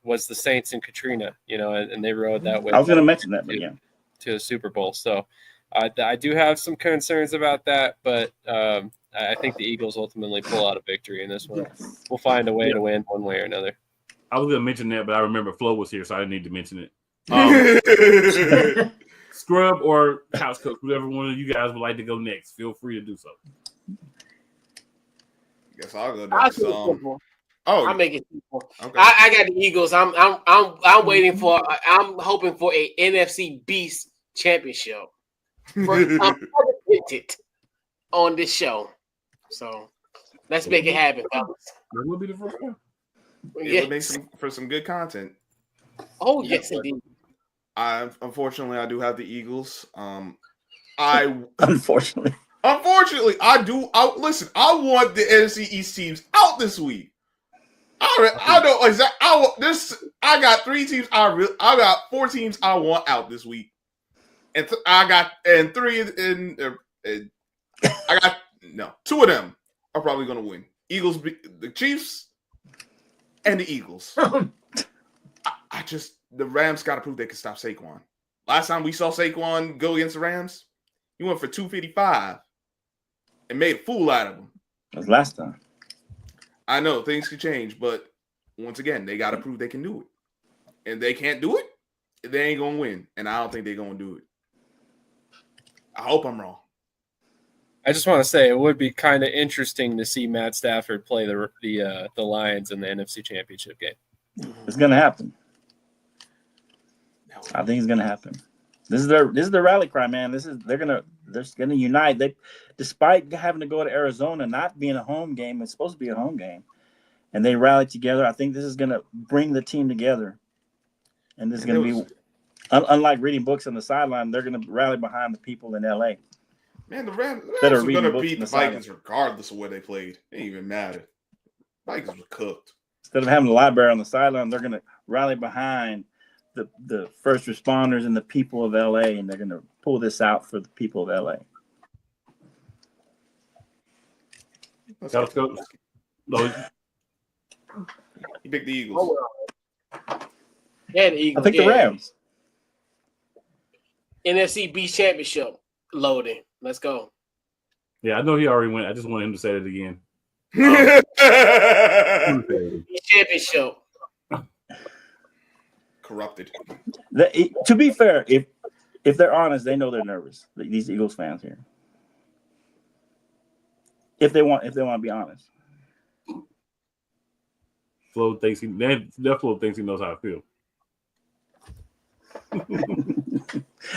was the Saints and Katrina, and they rode that way. I was going to mention that, but yeah. To a Super Bowl. So I do have some concerns about that, but I think the Eagles ultimately pull out a victory in this one. Yes. We'll find a way to win one way or another. I was going to mention that, but I remember Flo was here, so I didn't need to mention it. Scrub or Couch Cook, whoever one of you guys would like to go next, feel free to do so. Guess I'll go I'll next. keep it simple. Oh, I'll make it simple. okay. I got the Eagles. I'm waiting for. I'm hoping for a NFC Beast championship. I'm predicted on this show. So let's make it happen, fellas. That will be the first one. It would make Yes. for some good content. Oh yes, indeed. Unfortunately I do have the Eagles. I Unfortunately. Unfortunately, I do. Listen, I want the NFC East teams out this week. I know exactly. I got 3 teams. I got 4 teams I want out this week, and I got 3 in. I got 2 of them are probably going to win. Eagles, the Chiefs, and the Eagles. The Rams got to prove they can stop Saquon. Last time we saw Saquon go against the Rams, he went for 255 and made a fool out of him. That was last time. I know things can change, but once again, they got to prove they can do it. And they can't do it, they ain't going to win. And I don't think they're going to do it. I hope I'm wrong. I just want to say it would be kind of interesting to see Matt Stafford play the Lions in the NFC Championship game. It's gonna happen. I think it's gonna happen. This is their rally cry, man. They're gonna unite. They, despite having to go to Arizona, not being a home game, it's supposed to be a home game, and they rallied together. I think this is gonna bring the team together, and this is gonna be unlike reading books on the sideline. They're gonna rally behind the people in LA. Man, the Rams are going to beat the Vikings regardless of where they played. It didn't even matter. Vikings were cooked. Instead of having the library on the sideline, they're going to rally behind the first responders and the people of LA, and they're going to pull this out for the people of LA. Let's go. He picked the Eagles. Yeah, the Eagles. I picked the Rams. NFC Beast Championship loading. Let's go. Yeah, I know he already went. I just want him to say it again. Championship. Corrupted. To be fair, if they're honest, they know they're nervous. These Eagles fans here. If they want to be honest. Flo thinks he knows how to feel.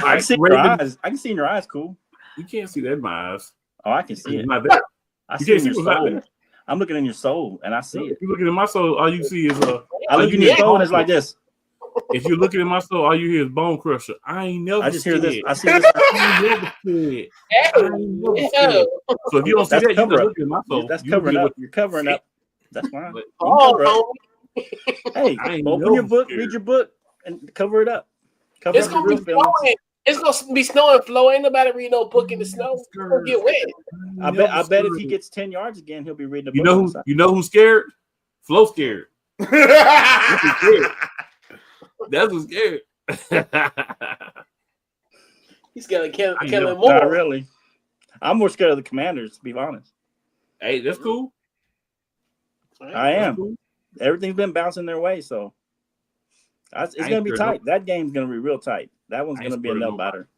I can see in your eyes. I can see in your eyes, cool. You can't see that in my eyes. Oh, I can see it. Not there. I You see it can't in see your what's out soul. there. I'm looking in your soul, and I see it. If you're looking at my soul, all you see is I look in your soul, and it's like this. If you're looking at my soul, all you hear is bone crusher. I ain't never. I just hear this. I see this. I ain't never scared. So if you don't see that, you look at my soul. That's covering up. You're covering up. That's fine. Hey, open your book, read your book, and cover it up. Cover it's gonna be snowing. It's gonna be snowing, Flo. Ain't nobody reading no book in the snow. It's gonna get wet. I bet if he gets 10 yards again, he'll be reading a book. You know who's scared? Flo scared. That's what's scared. He's gonna kill him more. Not really. I'm more scared of the Commanders, to be honest. Hey, that's cool. I am. Cool. Everything's been bouncing their way, so it's going to be tight. That game's going to be real tight. That one's going to be a nail-biter.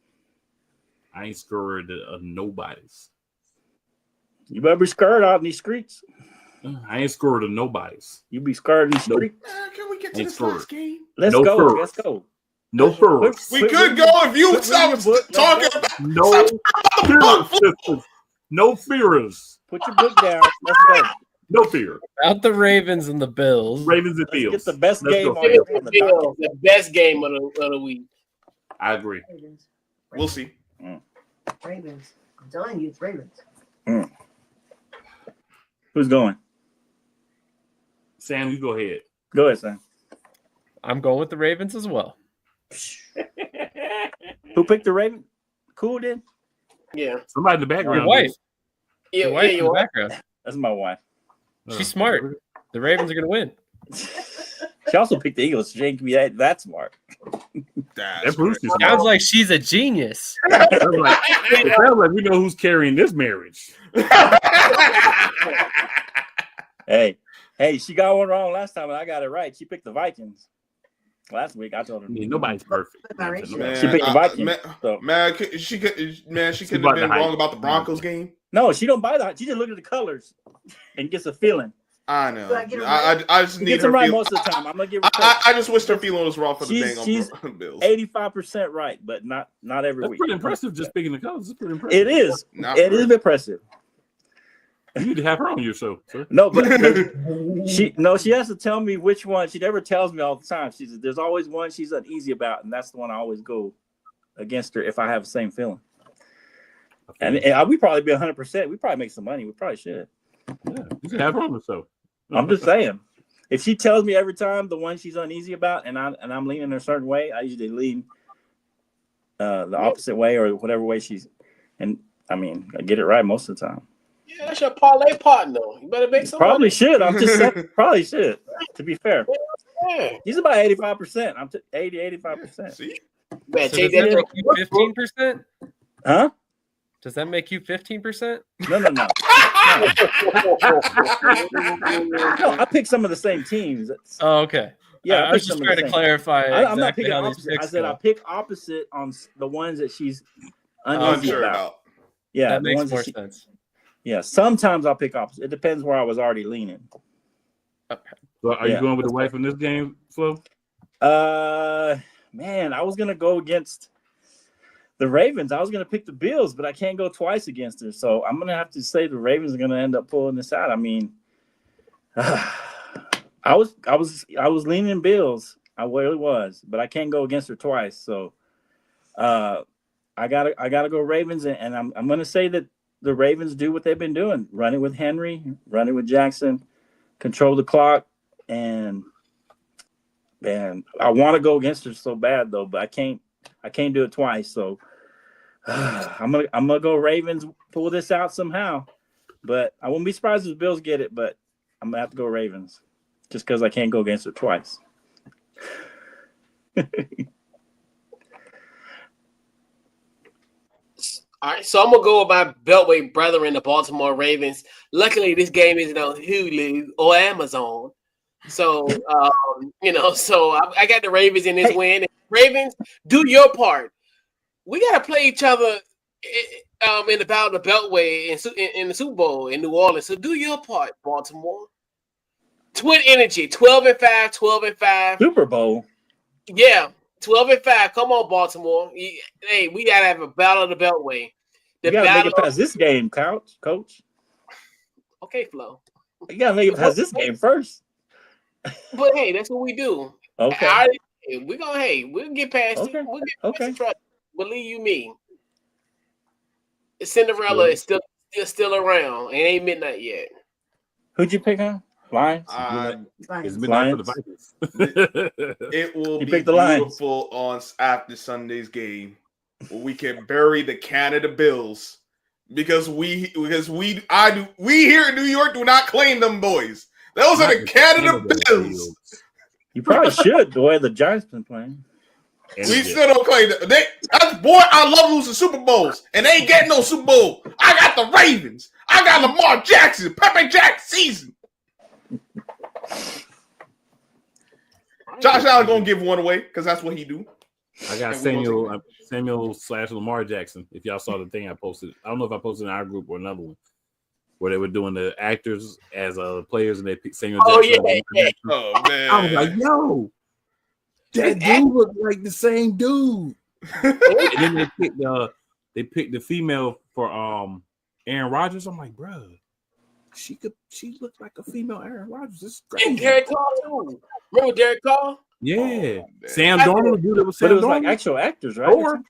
I ain't scared of nobody's. You better be scared out in these streets. I ain't scared of nobody's. You be scared in the streets. Can we get to this last game? Let's go. Let's go. No furrows. We could go if you stop talking about no fears. Put your book down. Let's go. No fear. Out the Ravens and the Bills. Ravens and Bills. Get the best game on the best game of the week. I agree. Ravens. We'll see. Ravens. I'm telling you, it's Ravens. Who's going? Sam, you go ahead. Go ahead, Sam. I'm going with the Ravens as well. Who picked the Ravens? Cool did? Yeah. Somebody in the background. Your wife. Yeah, your wife in the wife. background. That's my wife. She's smart. The Ravens are going to win. She also picked the Eagles. She ain't that smart. Sounds like she's a genius. It sounds like we know who's carrying this marriage. Hey, she got one wrong last time, and I got it right. She picked the Vikings. Last week, I told her. Nobody's perfect. She picked the Vikings. She could have been wrong about the Broncos game. No, she don't buy that. She just look at the colors and gets a feeling. I know. I just need her right most of the time. I'm gonna give her. I just wish her feeling was wrong for the dang on Bills. 85% right, but not every week. That's pretty impressive. Just picking the colors. It's pretty impressive. It is. It is impressive. You need to have her on your show, sir. No, but she has to tell me which one. She never tells me all the time. She says there's always one she's uneasy about, and that's the one I always go against her if I have the same feeling. And we probably be 100%. We probably make some money. We probably should. Yeah, you can have her on the show. I'm just saying. If she tells me every time the one she's uneasy about, and I'm leaning a certain way, I usually lean the opposite way or whatever way she's. And I mean, I get it right most of the time. Yeah, that's your parlay partner. You better make some Probably money. should. I'm just saying. Probably should. To be fair, Yeah. he's about 85%. I'm 85%. See, Man, So take does that that make you 15%? Huh? Does that make you 15%? No. No, I picked some of the same teams. Oh, okay. Yeah, I was just trying to clarify I'm not exactly picking how these opposite. I picks said I go. pick opposite on the ones that she's uneasy unsure about. about. Yeah, That the makes ones more that sense. yeah. Sometimes I'll pick opposite. It depends where I was already leaning. Okay. So are Yeah. you going with the wife in this game, Flo? Man, I was gonna go against the Ravens. I was gonna pick the Bills, but I can't go twice against her. So I'm gonna have to say the Ravens are gonna end up pulling this out. I mean, I was leaning Bills. I really was, but I can't go against her twice. So I gotta go Ravens, and I'm gonna say that the Ravens do what they've been doing: run it with Henry, run it with Jackson, control the clock, and I want to go against her so bad though, but I can't do it twice. So I'm gonna go Ravens, pull this out somehow. But I wouldn't be surprised if the Bills get it, but I'm gonna have to go Ravens just because I can't go against her twice. All right, so I'm gonna go with my Beltway brethren, the Baltimore Ravens. Luckily, this game isn't on Hulu or Amazon, so so I got the Ravens in this win. And Ravens, do your part. We gotta play each other in the Battle of the Beltway in the Super Bowl in New Orleans. So do your part, Baltimore. Twin energy, 12-5, 12-5. Super Bowl. Yeah, 12-5. Come on, Baltimore. Hey, we gotta have a Battle of the Beltway. You gotta make it past this game, Coach. Okay, Flo. You gotta make it past this game first. But hey, that's what we do. Okay. We'll get past it. We'll get past Okay. the trouble. Believe you me. Cinderella is still around. It ain't midnight yet. Who'd you pick on? Lions? It's midnight for the Lions. Vikings. It will You be picked the Lions. beautiful on after Sunday's game where we can bury the Canada Bills because we here in New York do not claim them boys. Those are the Canada Bills. You probably should the way the Giants been playing. We still don't claim them. I love losing Super Bowls, and they ain't getting no Super Bowl. I got the Ravens. I got Lamar Jackson, Pepe Jack season. Josh Allen gonna give one away because that's what he do. I got Samuel/Lamar Jackson. If y'all saw the thing I posted, I don't know if I posted in our group or another one where they were doing the actors as players and they picked Samuel Jackson. Yeah. Oh man, I was like, yo, that dude looked like the same dude. And then they picked the female for Aaron Rodgers. I'm like, bro, she looked like a female Aaron Rodgers. This is crazy. And Derek Carr too. Remember Derek Carr? Yeah, Oh, Sam Darnold, dude. It was But Sam it was Darnold. like actual actors, right? Thor.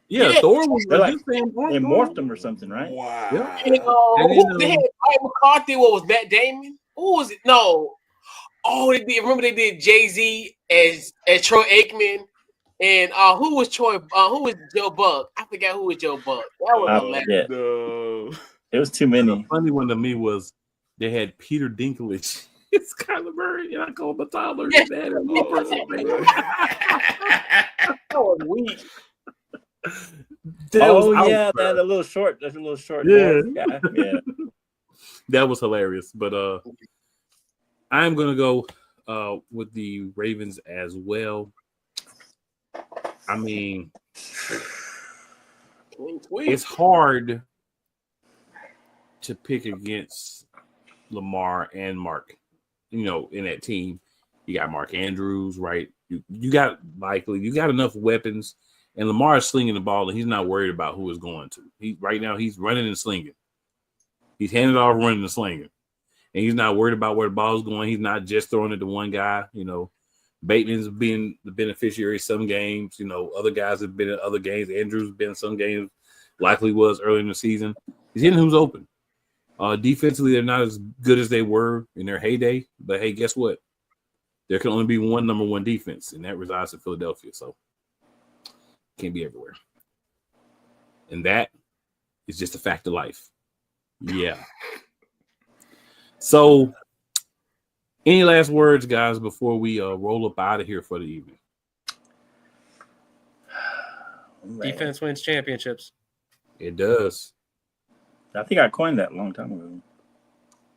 Yeah, Thor was They're like, just Sam Darnold. they morphed them or something, right? Wow. Yeah. And, And they then, had Mike McCarthy. What was Matt Damon? Who was it? No. Oh, they did. Remember they did Jay-Z as Troy Aikman, and who was Troy? Who was Joe Buck? I forgot who was Joe Buck. That was hilarious. Yeah, No. it was too The many. funny one to me was they had Peter Dinklage. It's Kyler Murray, and I call him a toddler. Yeah. Dad and me personal name. That was weak. That was out, yeah, bro. that a little short. That's a little short. Yeah. guy. Yeah. That was hilarious. But I'm gonna go with the Ravens as well. I mean, it's hard to pick against Lamar and Mark. In that team, you got Mark Andrews, right? You got enough weapons, and Lamar is slinging the ball, and he's not worried about who is going to. Right now he's running and slinging. He's handing it off, running and slinging, and he's not worried about where the ball is going. He's not just throwing it to one guy. Bateman's been the beneficiary of some games. Other guys have been in other games. Andrews been in some games. likely was early in the season. He's hitting who's open. Defensively, they're not as good as they were in their heyday. But hey, guess what? There can only be one number one defense, and that resides in Philadelphia. So can't be everywhere. And that is just a fact of life. Yeah. So, any last words, guys, before we roll up out of here for the evening? Defense wins championships. It does. I think I coined that a long time ago.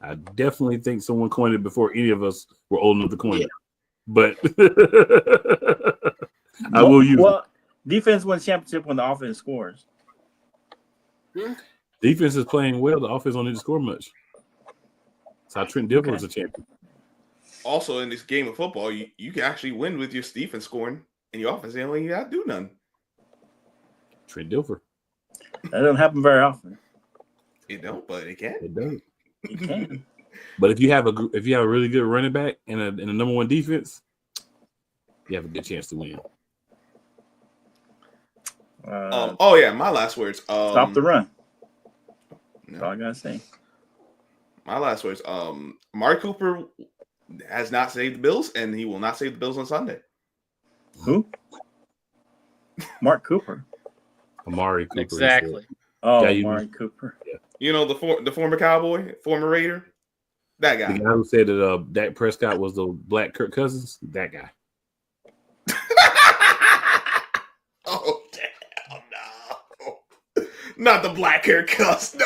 I definitely think someone coined it before any of us were old enough to coin it. But I will use it. Defense wins championship when the offense scores. Defense is playing well. The offense don't need to score much. That's how Trent Dilfer was a champion. Also, in this game of football, you can actually win with your defense scoring and your offense. They don't even got to do nothing. Trent Dilfer. That doesn't happen very often. It don't, but it can. It does. It can. But if you have a really good running back and a number one defense, you have a good chance to win. My last words. Stop the run. No. That's all I gotta say. My last words. Amari Cooper has not saved the Bills, and he will not save the Bills on Sunday. Who? Mark Cooper. Amari Cooper. Exactly. Oh, Yeah, Amari Cooper. Yeah. You know the former Cowboy, former Raider, that guy. The guy who said that Dak Prescott was the black Kirk Cousins. That guy. Oh damn! No, not the black Kirk Cousins. No.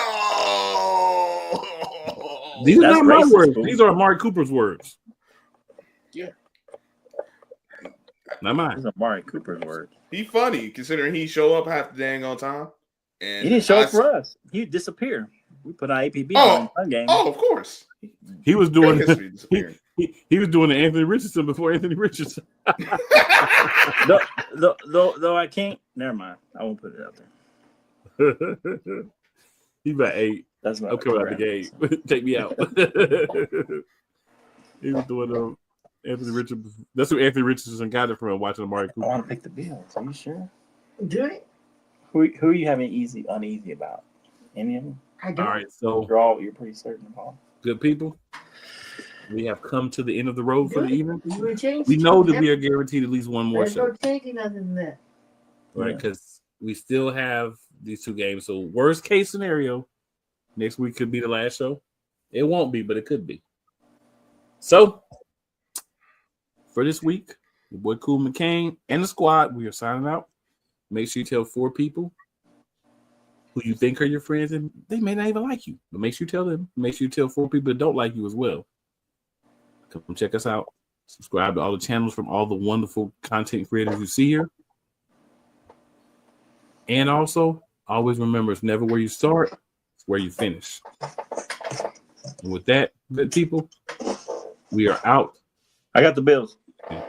These are That's not my racist, words. fool. These are Amari Cooper's words. Yeah. Not mine. These are Amari Cooper's words. He funny considering he show up half the dang on time. And He didn't show up for us. He disappeared. We put on APB on the game. Oh, of course. He was doing Great history disappearing. he was doing the Anthony Richardson before Anthony Richardson. Though I can't. Never mind. I won't put it out there. He's about 8. That's what I'm coming out the game. Take me out. He was doing Anthony Richardson. That's who Anthony Richardson got it from, watching Amari I Cooper. want to pick the Bills. Are you sure? Do it. Who are you having uneasy about? Any of them? I do. All right, so You're pretty certain of all. good people, we have come to the end of the road for the evening. We changed. We know that we are guaranteed at least one more There's show, no changing other than that. right? Yeah. Because we still have these 2 games. So worst case scenario, next week could be the last show. It won't be, but it could be. So for this week, your boy Cool McCain and the squad, we are signing out. Make sure you tell 4 people who you think are your friends, and they may not even like you. But make sure you tell them. Make sure you tell 4 people that don't like you as well. Come check us out. Subscribe to all the channels from all the wonderful content creators you see here. And also, always remember, it's never where you start, it's where you finish. And with that, good people, we are out. I got the Bills. And